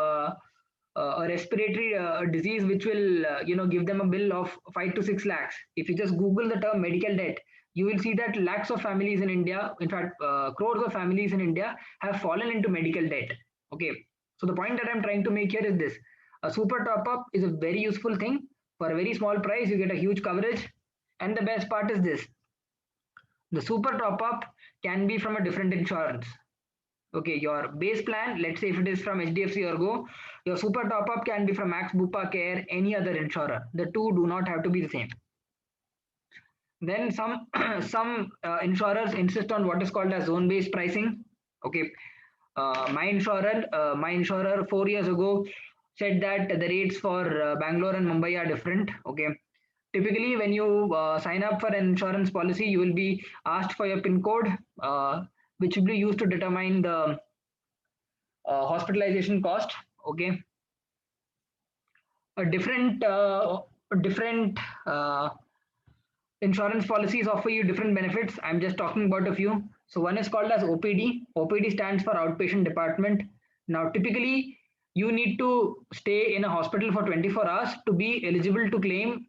[SPEAKER 1] a respiratory disease which will give them a bill of 5 to 6 lakhs. If you just Google the term medical debt, you will see that lakhs of families in India, in fact, crores of families in India have fallen into medical debt. Okay, so the point that I'm trying to make here is this: a super top up is a very useful thing. For a very small price, you get a huge coverage, and the best part is this: the super top up can be from a different insurance. Okay, your base plan, let's say if it is from HDFC Ergo, your super top up can be from Max, Bupa, Care, any other insurer. The two do not have to be the same. Then some insurers insist on what is called as zone based pricing. Okay, my insurer 4 years ago said that the rates for Bangalore and Mumbai are different. Okay, typically when you sign up for an insurance policy, you will be asked for your PIN code, which will be used to determine the hospitalization cost. Okay, a different insurance policies offer you different benefits. I'm just talking about a few. So one is called as OPD. OPD stands for outpatient department. Now, typically, you need to stay in a hospital for 24 hours to be eligible to claim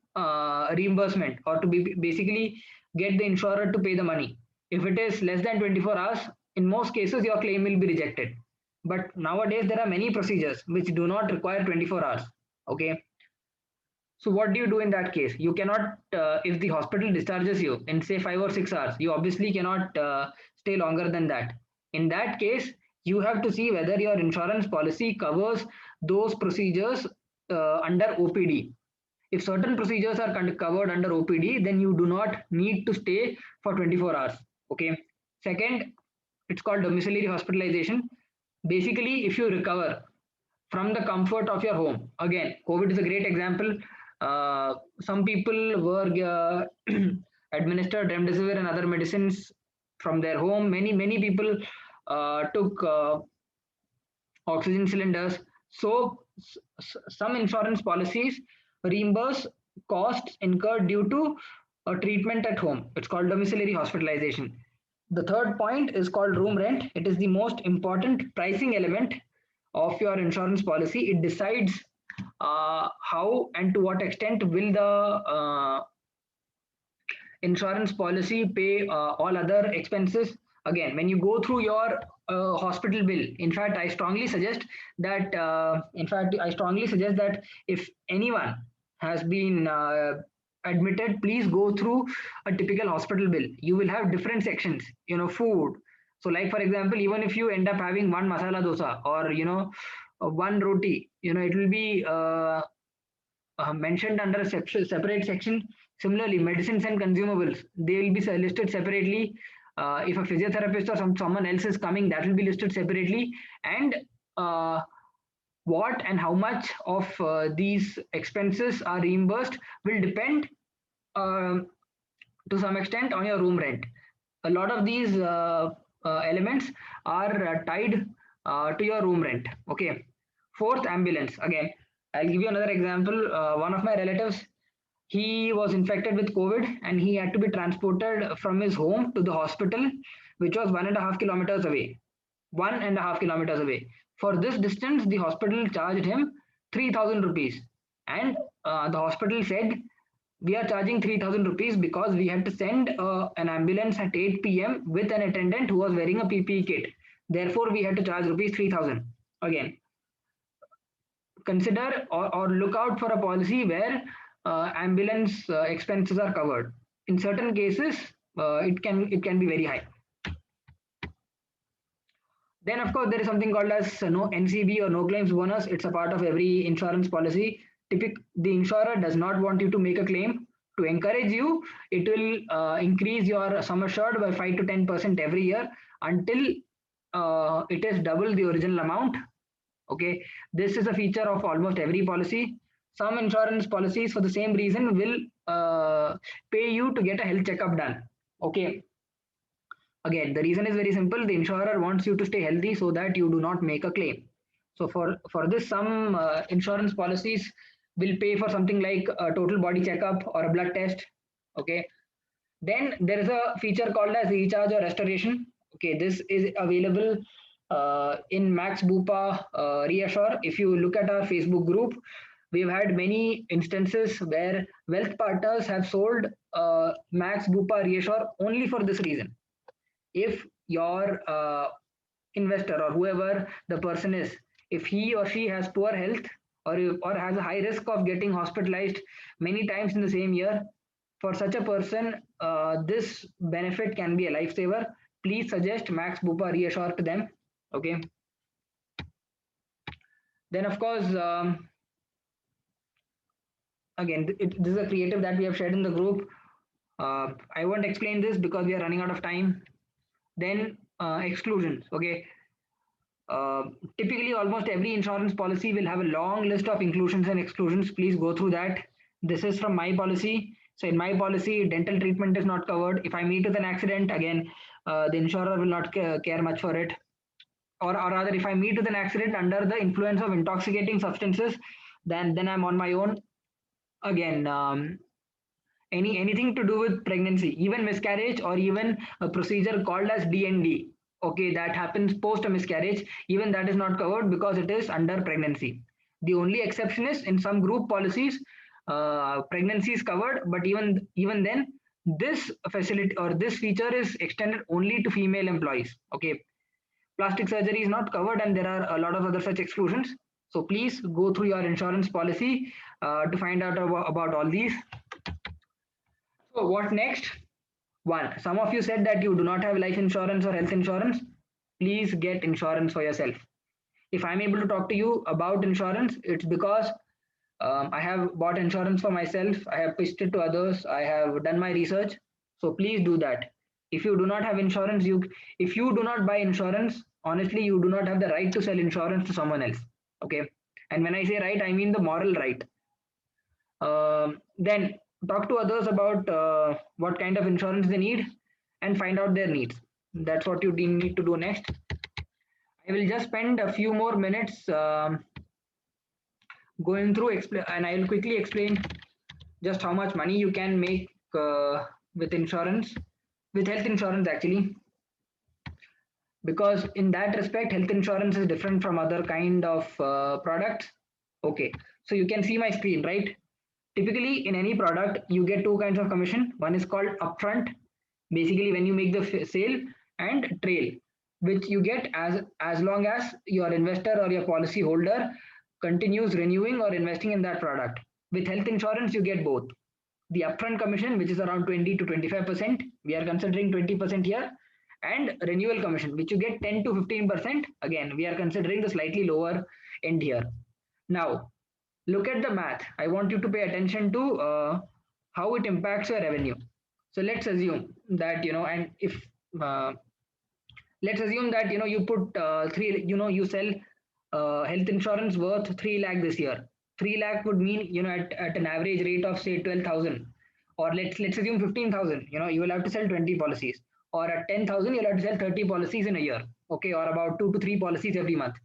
[SPEAKER 1] reimbursement or to be basically get the insurer to pay the money. If it is less than 24 hours, in most cases, your claim will be rejected. But nowadays, there are many procedures which do not require 24 hours. Okay. So what do you do in that case? You cannot, if the hospital discharges you in say 5 or 6 hours, you obviously cannot stay longer than that. In that case, you have to see whether your insurance policy covers those procedures under OPD. If certain procedures are covered under OPD, then you do not need to stay for 24 hours. Okay. Second, it's called domiciliary hospitalization. Basically, if you recover from the comfort of your home, again, COVID is a great example. Some people were administered remdesivir and other medicines from their home. Many people took oxygen cylinders. So some insurance policies reimburse costs incurred due to a treatment at home. It's called domiciliary hospitalization. The third point is called room rent. It is the most important pricing element of your insurance policy. It decides how and to what extent will the insurance policy pay all other expenses. Again, when you go through your hospital bill, in fact I strongly suggest that if anyone has been admitted, please go through a typical hospital bill. You will have different sections, food. So like for example, even if you end up having one masala dosa or one roti, it will be mentioned under a separate section. Similarly, medicines and consumables, they will be listed separately. If a physiotherapist or someone else is coming, that will be listed separately. And what and how much of these expenses are reimbursed will depend to some extent on your room rent. A lot of these elements are tied to your room rent. Okay. Fourth, ambulance. Again, I'll give you another example. One of my relatives, he was infected with COVID and he had to be transported from his home to the hospital, which was 1.5 kilometers away. 1.5 kilometers away. For this distance, the hospital charged him 3,000 rupees. And the hospital said, we are charging 3,000 rupees because we had to send an ambulance at 8 p.m. with an attendant who was wearing a PPE kit. Therefore, we had to charge rupees 3,000. Again, consider or look out for a policy where ambulance expenses are covered. In certain cases, it can be very high. Then, of course, there is something called as no NCB or no claims bonus. It's a part of every insurance policy. The insurer does not want you to make a claim. To encourage you, it will increase your sum assured by 5 to 10% every year until it is double the original amount. Okay, this is a feature of almost every policy. Some insurance policies, for the same reason, will pay you to get a health checkup done. Okay. Again, the reason is very simple. The insurer wants you to stay healthy so that you do not make a claim. So for this, some insurance policies will pay for something like a total body checkup or a blood test. Okay. Then there is a feature called as recharge or restoration. Okay, this is available in Max Bupa Reassure. If you look at our Facebook group, we've had many instances where wealth partners have sold Max Bupa Reassure only for this reason. If your investor or whoever the person is, if he or she has poor health or has a high risk of getting hospitalized many times in the same year, for such a person, this benefit can be a lifesaver. Please suggest Max Bupa Reassure to them. Okay. Then, of course, again, this is a creative that we have shared in the group. I won't explain this because we are running out of time. Then exclusions. Okay. Typically, almost every insurance policy will have a long list of inclusions and exclusions. Please go through that. This is from my policy. So in my policy, dental treatment is not covered. If I meet with an accident, again, the insurer will not care much for it. Or rather, if I meet with an accident under the influence of intoxicating substances, then I'm on my own. Again, anything to do with pregnancy, even miscarriage, or even a procedure called as DND. Okay, that happens post a miscarriage. Even that is not covered because it is under pregnancy. The only exception is in some group policies, pregnancy is covered, but even then, this facility or this feature is extended only to female employees. Okay, plastic surgery is not covered, and there are a lot of other such exclusions. So please go through your insurance policy to find out about all these. So what next? One, some of you said that you do not have life insurance or health insurance. Please get insurance for yourself. If I'm able to talk to you about insurance, it's because I have bought insurance for myself. I have pitched it to others. I have done my research. So please do that. If you do not have insurance, if you do not buy insurance, honestly, you do not have the right to sell insurance to someone else. Okay. And when I say right, I mean the moral right. Then talk to others about what kind of insurance they need and find out their needs. That's what you need to do next. I will just spend a few more minutes going through and I will quickly explain just how much money you can make with insurance, with health insurance actually, because in that respect, health insurance is different from other kind of products. Okay, so you can see my screen, right? Typically, in any product, you get two kinds of commission. One is called upfront, basically when you make the sale, and trail, which you get as long as your investor or your policy holder continues renewing or investing in that product. With health insurance, you get both. The upfront commission, which is around 20 to 25%, we are considering 20% here, and renewal commission, which you get 10 to 15%. Again, we are considering the slightly lower end here. Now, look at the math. I want you to pay attention to how it impacts your revenue. So let's assume that, and if uh, let's assume that you put three, you sell health insurance worth 3 lakh this year. 3 lakh would mean at an average rate of say 12,000, or let's assume 15,000. You will have to sell 20 policies, or at 10,000 you'll have to sell 30 policies in a year. Okay, or about 2 to 3 policies every month.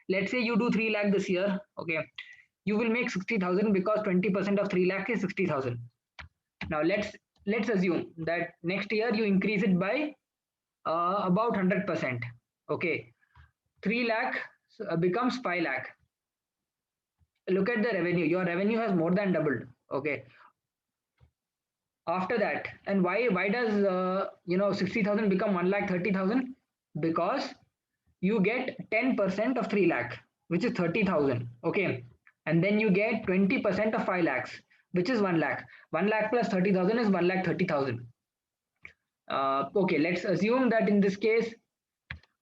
[SPEAKER 1] Let's say you do 3 lakh this year. Okay, you will make 60,000 because 20% of 3 lakh is 60,000. Now let's assume that next year you increase it by about 100%. Okay, 3 lakh becomes 5 lakh. Look at the revenue. Your revenue has more than doubled. Okay. After that, and why does 60,000 become 1,30,000? Because you get 10% of 3 lakh, which is 30,000. Okay, and then you get 20% of 5 lakhs, which is 1 lakh. 1 lakh plus 30,000 is 1,30,000. Okay, let's assume that in this case,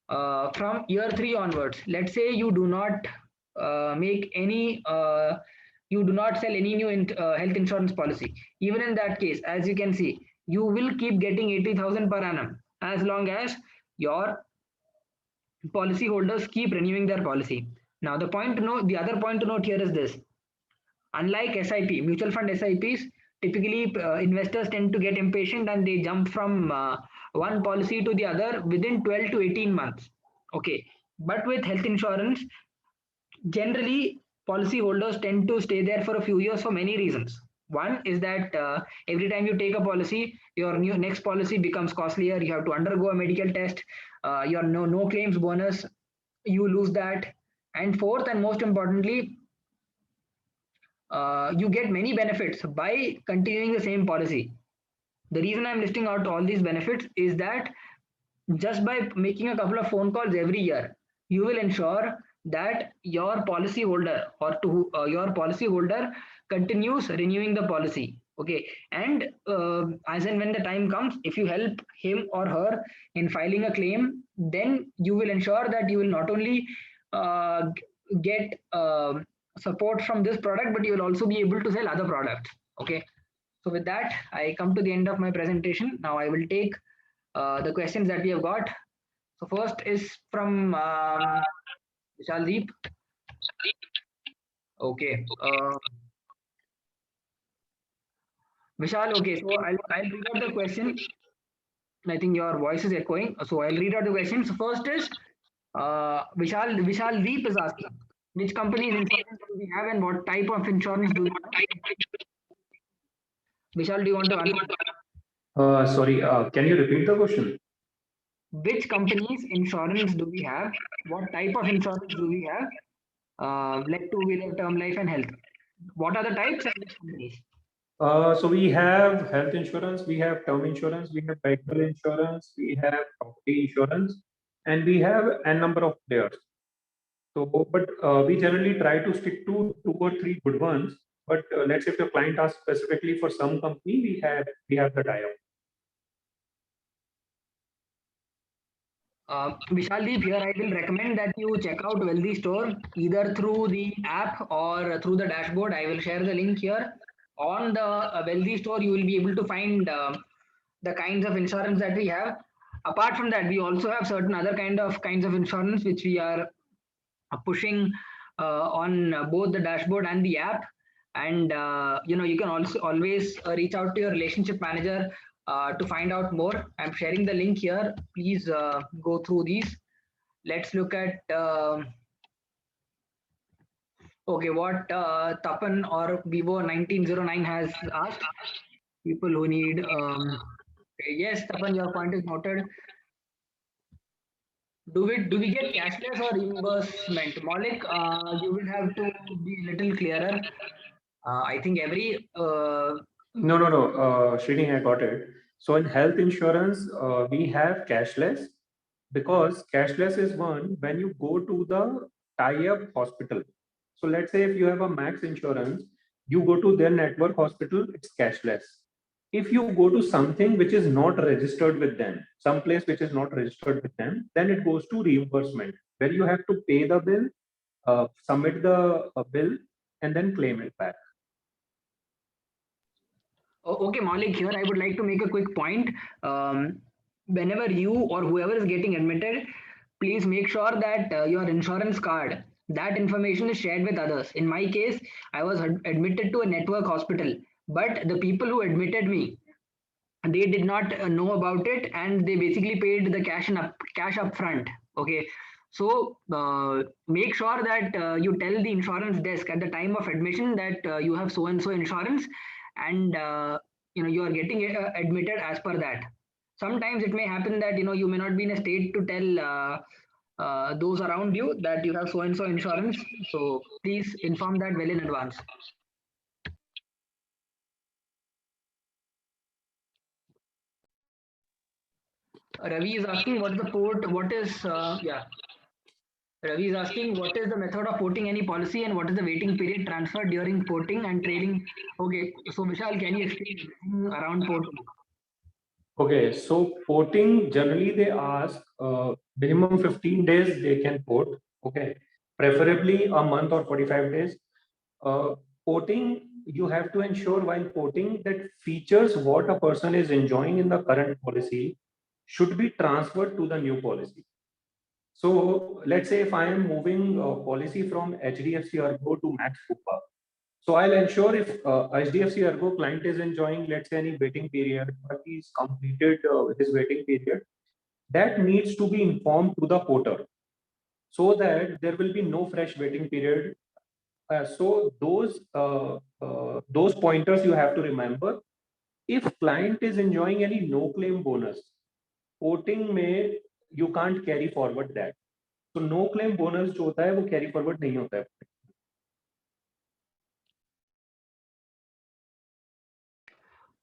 [SPEAKER 1] from year 3 onwards, let's say you do not make any, you do not sell any new health insurance policy. Even in that case, as you can see, you will keep getting 80,000 per annum as long as your policy holders keep renewing their policy. Now, the other point to note here is this: unlike SIP, mutual fund SIPs, typically investors tend to get impatient and they jump from one policy to the other within 12 to 18 months. Okay, but with health insurance, generally policy holders tend to stay there for a few years for many reasons. One is that every time you take a policy, your new next policy becomes costlier. You have to undergo a medical test. Your no claims bonus, you lose that. And fourth, and most importantly, you get many benefits by continuing the same policy. The reason I'm listing out all these benefits is that just by making a couple of phone calls every year, you will ensure that your policy holder your policy holder continues renewing the policy. Okay, and as and when the time comes, if you help him or her in filing a claim, then you will ensure that you will not only get support from this product, but you will also be able to sell other products. Okay, so with that, I come to the end of my presentation. Now I will take the questions that we have got. So first is from Vishaldeep. Okay. Vishal, okay. So I'll read out the question. I think your voice is echoing. So I'll read out the questions. So first is Vishaldeep is asking, which company's insurance do we have and what type of insurance do we have? Vishal, do you want to answer?
[SPEAKER 2] Sorry, can you repeat the question?
[SPEAKER 1] Which company's insurance do we have? What type of insurance do we have? Like two-wheeler, term life, and health. What are the types and which companies?
[SPEAKER 2] So we have health insurance, we have term insurance, we have vehicle insurance, we have property insurance, and we have a number of players. So, but we generally try to stick to 2 or 3 good ones. But let's say if the client asks specifically for some company, we have the tie-up.
[SPEAKER 1] Vishaldeep, here I will recommend that you check out Wealthy Store either through the app or through the dashboard. I will share the link here. On the Wealthy Store, you will be able to find the kinds of insurance that we have. Apart from that, we also have certain other kinds of insurance which we are pushing on both the dashboard and the app. And you can also always reach out to your relationship manager to find out more. I'm sharing the link here. Please go through these. Let's look at okay, what Tapan or Vivo 1909 has asked. People who need yes, Tapan, your point is noted. Do we get cashless or reimbursement? Maulik, you will have to be a little clearer. I think every
[SPEAKER 2] No, no, no. Srini, I got it. So in health insurance, we have cashless because cashless is one when you go to the tie-up hospital. So let's say if you have a Max insurance, you go to their network hospital, it's cashless. If you go to something which is not registered with them, some place which is not registered with them, then it goes to reimbursement, where you have to pay the bill, submit the bill, and then claim it back.
[SPEAKER 1] okay, Maulik, here I would like to make a quick point. Whenever you or whoever is getting admitted, please make sure that your insurance card, that information is shared with others. In my case, I was admitted to a network hospital, but the people who admitted me, they did not know about it, and they basically paid the cash up front. Okay, so make sure that you tell the insurance desk at the time of admission that you have so and so insurance, and you are getting admitted as per that. Sometimes it may happen that you may not be in a state to tell those around you that you have so and so insurance, so please inform that well in advance. Ravi is asking what is the port, what is, yeah. Ravi is asking what is the method of porting any policy and what is the waiting period transfer during porting and trailing. Okay, so Vishal, can you explain everything around porting?
[SPEAKER 2] Okay, so porting generally they ask minimum 15 days they can port. Okay, preferably a month or 45 days. Porting, you have to ensure while porting that features what a person is enjoying in the current policy should be transferred to the new policy. So let's say if I am moving a policy from HDFC Ergo to Max Coupa, so I'll ensure if HDFC Ergo client is enjoying, let's say, any waiting period, or he's completed his waiting period, that needs to be informed to the porter so that there will be no fresh waiting period. So those pointers you have to remember. If client is enjoying any no claim bonus, porting may you can't carry forward that. So no claim bonus जो होता है वो carry forward नहीं होता है.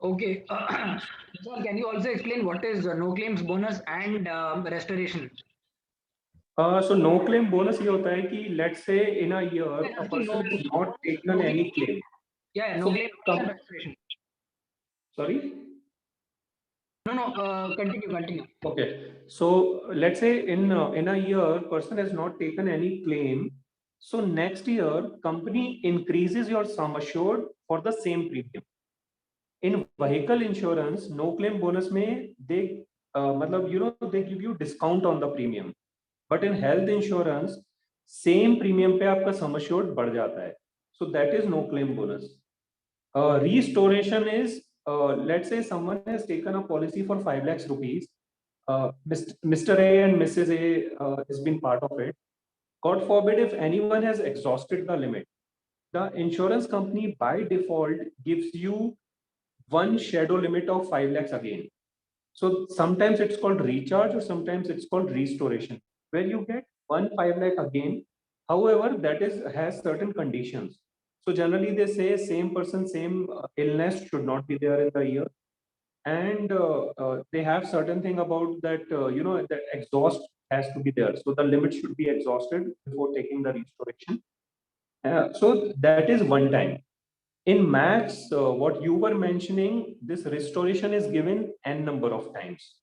[SPEAKER 1] Okay, Vishal, can you also explain what is no claims bonus and restoration?
[SPEAKER 2] So no claim bonus ये होता है कि let's say in a year a
[SPEAKER 1] Actually,
[SPEAKER 2] person has not
[SPEAKER 1] no
[SPEAKER 2] taken any
[SPEAKER 1] claim.
[SPEAKER 2] claim.
[SPEAKER 1] Yeah, no
[SPEAKER 2] So
[SPEAKER 1] claim and restoration.
[SPEAKER 2] sorry.
[SPEAKER 1] No, continue.
[SPEAKER 2] Okay. So let's say in a year person has not taken any claim. So next year company increases your sum assured for the same premium. In vehicle insurance, no claim bonus में they मतलब they give you discount on the premium. But in health insurance, same premium पे आपका sum assured बढ़ जाता है. So that is no claim bonus. Restoration is let's say someone has taken a policy for 5 lakhs rupees. Mr. A and Mrs. A has been part of it. God forbid if anyone has exhausted the limit, the insurance company by default gives you one shadow limit of 5 lakhs again. So sometimes it's called recharge or sometimes it's called restoration, where you get 5 lakh again. However, that is has certain conditions. So generally they say same person, same illness should not be there in the year. And they have certain thing about that, that exhaust has to be there. So the limit should be exhausted before taking the restoration. So that is one time. In Max, what you were mentioning, this restoration is given n number of times.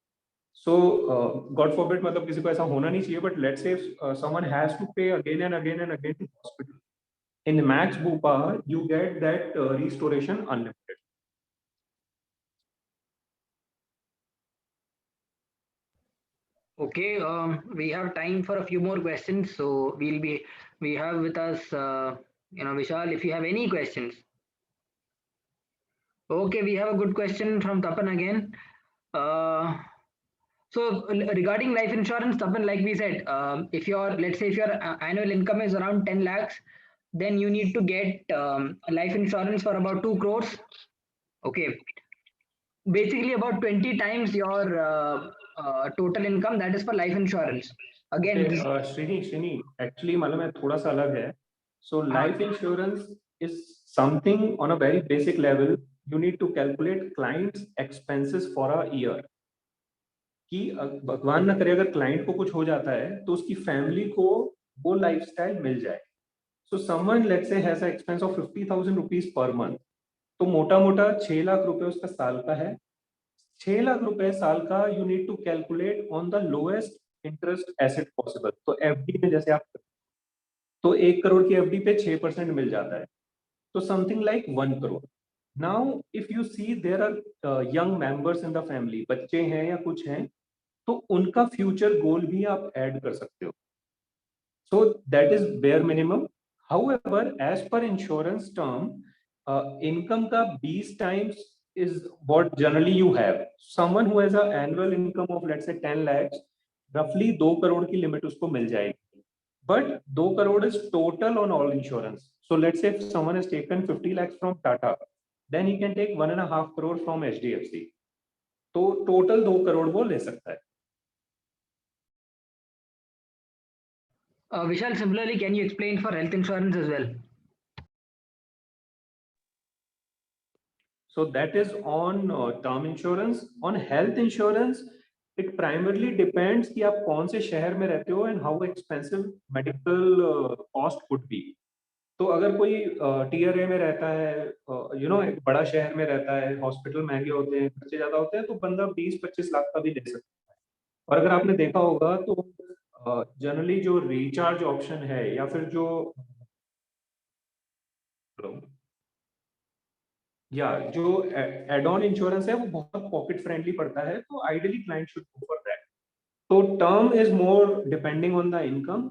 [SPEAKER 2] So God forbid, मतलब किसी को ऐसा होना नहीं चाहिए, but let's say someone has to pay again and again and again to hospital. In Max Bupa, you get that restoration unlimited.
[SPEAKER 1] Okay, we have time for a few more questions, so we have with us, Vishal. If you have any questions, okay, we have a good question from Tapan again. Uh, regarding life insurance, Tapan, like we said, if your let's say if your annual income is around 10 lakhs, then you need to get life insurance for about 2 crores. Okay, basically about 20 times your total income. That is for life insurance. Again,
[SPEAKER 2] Okay, Srini, actually, मालूम है थोड़ा सा अलग है. So life insurance is something on a very basic level. You need to calculate clients' expenses for a year. कि भगवान ना करे अगर क्लाइंट को कुछ हो जाता है तो उसकी फैमिली को वो लाइफस्टाइल मिल जाए. So someone let's say has an expense of 50,000 rupees per month. तो मोटा मोटा 6 लाख रुपए उसका साल का है. 6 लाख रुपए साल का you need to calculate on the lowest interest asset possible. तो एफडी में जैसे आप तो 1 करोड़ की एफडी पे 6% मिल जाता है. तो something like 1 crore. Now if you see there are young members in the family, बच्चे हैं या कुछ हैं, तो उनका फ्यूचर गोल भी आप ऐड कर सकते हो. So that is bare minimum. However, as per insurance term, income ka 20 times is what generally you have. Someone who has an annual income of let's say 10 lakhs, roughly 2 crore की limit उसको मिल जाएगी. But 2 crore is total on all insurance. So let's say if someone has taken 50 lakhs from Tata, then he can take 1.5 crore from HDFC. तो total 2 crore वो ले सकता है.
[SPEAKER 1] Vishal, similarly, can you explain for health insurance as well?
[SPEAKER 2] So that is on term insurance. On health insurance, it primarily depends कि आप कौन से शहर में रहते हो and how expensive medical cost would be. तो अगर कोई टीयर ए में रहता है, एक बड़ा शहर में रहता है, हॉस्पिटल महंगे होते हैं, खर्चे ज्यादा होते हैं, तो बंदा 20-25 लाख का भी ले सकता है. और अगर आपने देखा होगा तो जनरली जो रिचार्ज ऑप्शन है या फिर जो जो एड ऑन इंश्योरेंस है वो बहुत पॉकेट फ्रेंडली पड़ता है. तो ideally client should go for that. तो term is more depending on the income.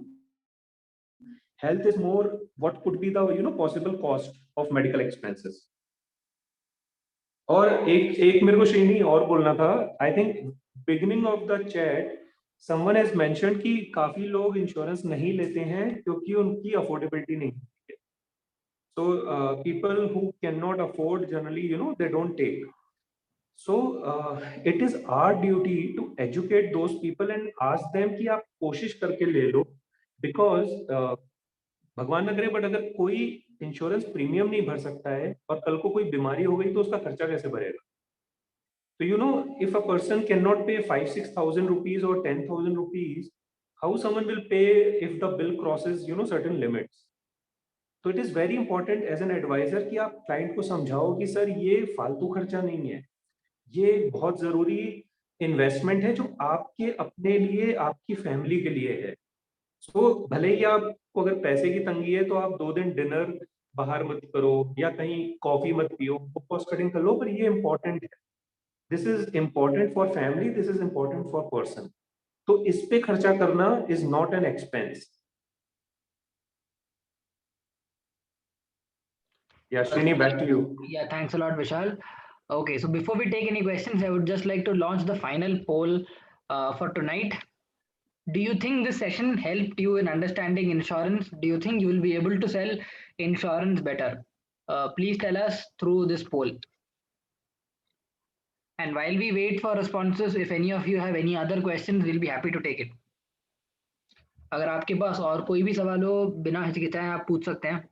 [SPEAKER 2] Health is more what could be the possible cost of medical expenses. और एक एक मेरे को श्रीनी और बोलना था. I think beginning of the chat someone has mentioned कि काफी लोग इंश्योरेंस नहीं लेते हैं क्योंकि उनकी अफोर्डेबिलिटी नहीं है. So people who cannot afford generally, they don't take. So it is our duty to educate those people and ask them कि आप कोशिश करके ले लो, because भगवान न करे बट अगर कोई इंश्योरेंस प्रीमियम नहीं भर सकता है और कल को कोई बीमारी हो गई तो उसका खर्चा कैसे भरेगा. तो if a person cannot pay 5-6,000 rupees or 10,000 rupees, how someone will pay if the bill crosses certain limits. तो it is very important as an advisor कि आप क्लाइंट को समझाओ कि सर ये फालतू खर्चा नहीं है, ये बहुत जरूरी इन्वेस्टमेंट है जो आपके अपने लिए आपकी फैमिली के लिए है. सो भले ही आपको अगर पैसे की तंगी है तो आप 2 दिन डिनर बाहर मत करो या कहीं कॉफी मत पियो, कॉस्ट कटिंग कर लो, पर ये इंपॉर्टेंट है. This is important for family, this is important for person. तो इस पे खर्चा करना is not an expense. Yeah, Srini, back to you.
[SPEAKER 1] Yeah, thanks a lot, Vishal. Okay, so before we take any questions, I would just like to launch the final poll for tonight. Do you think this session helped you in understanding insurance? Do you think you will be able to sell insurance better? Please tell us through this poll. And while we wait for responses, if any of you have any other questions, we'll be happy to take it. अगर आपके पास और कोई भी सवाल हो बिना हिचकिचाए आप पूछ सकते हैं.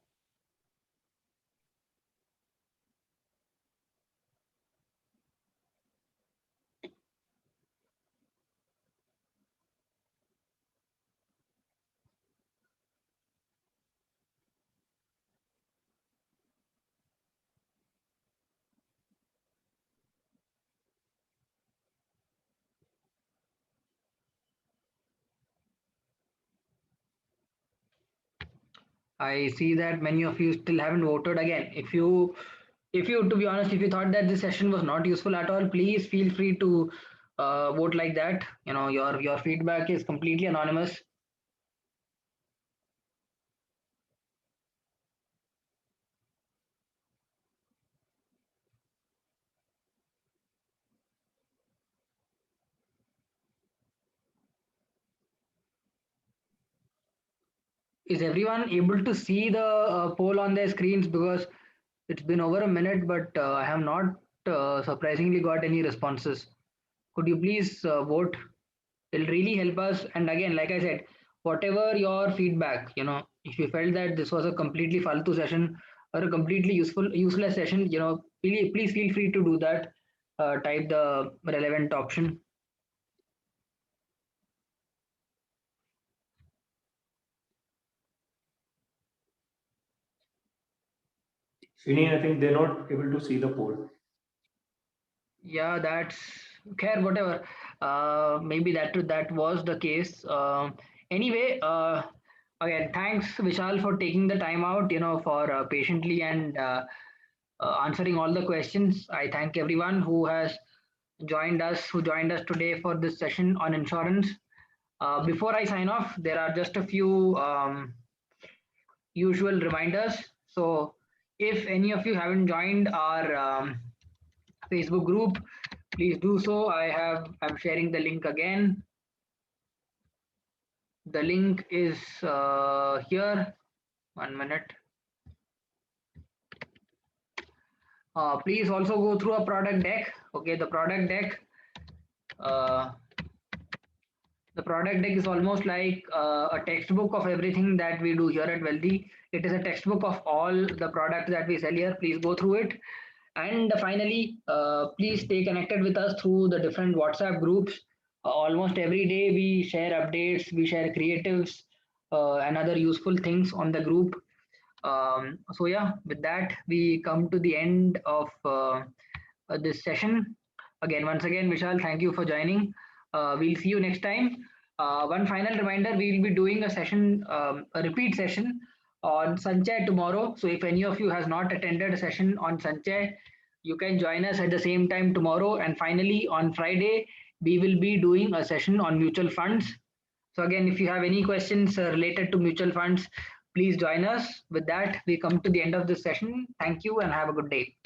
[SPEAKER 1] I see that many of you still haven't voted. Again, if you to be honest, if you thought that this session was not useful at all, please feel free to vote like that. Your feedback is completely anonymous. Is everyone able to see the poll on their screens? Because it's been over a minute, but I have not surprisingly got any responses. Could you please vote? It'll really help us. And again, like I said, whatever your feedback, if you felt that this was a completely faltu session or a completely useless session, please feel free to do that. Type the relevant option.
[SPEAKER 2] Srini, I think they're not able to see the poll.
[SPEAKER 1] Yeah, that's care, whatever. Maybe that was the case. Anyway, again, thanks Vishal for taking the time out, for patiently and answering all the questions. I thank everyone who joined us today for this session on insurance. Before I sign off, there are just a few usual reminders. So, if any of you haven't joined our Facebook group, please do so. I'm sharing the link again. The link is here. 1 minute. Please also go through a product deck. Okay, uh, the product deck is almost like a textbook of everything that we do here at Wealthy. It is a textbook of all the products that we sell here. Please go through it. And finally, please stay connected with us through the different WhatsApp groups. Almost every day we share updates, we share creatives, and other useful things on the group. So yeah, with that we come to the end of this session. Once again, Vishal, thank you for joining. We'll see you next time. One final reminder: we will be doing a session, a repeat session on Sanchay tomorrow. So if any of you has not attended a session on Sanchay, you can join us at the same time tomorrow. And finally, on Friday, we will be doing a session on mutual funds. So again, if you have any questions related to mutual funds, please join us. With that, we come to the end of this session. Thank you and have a good day.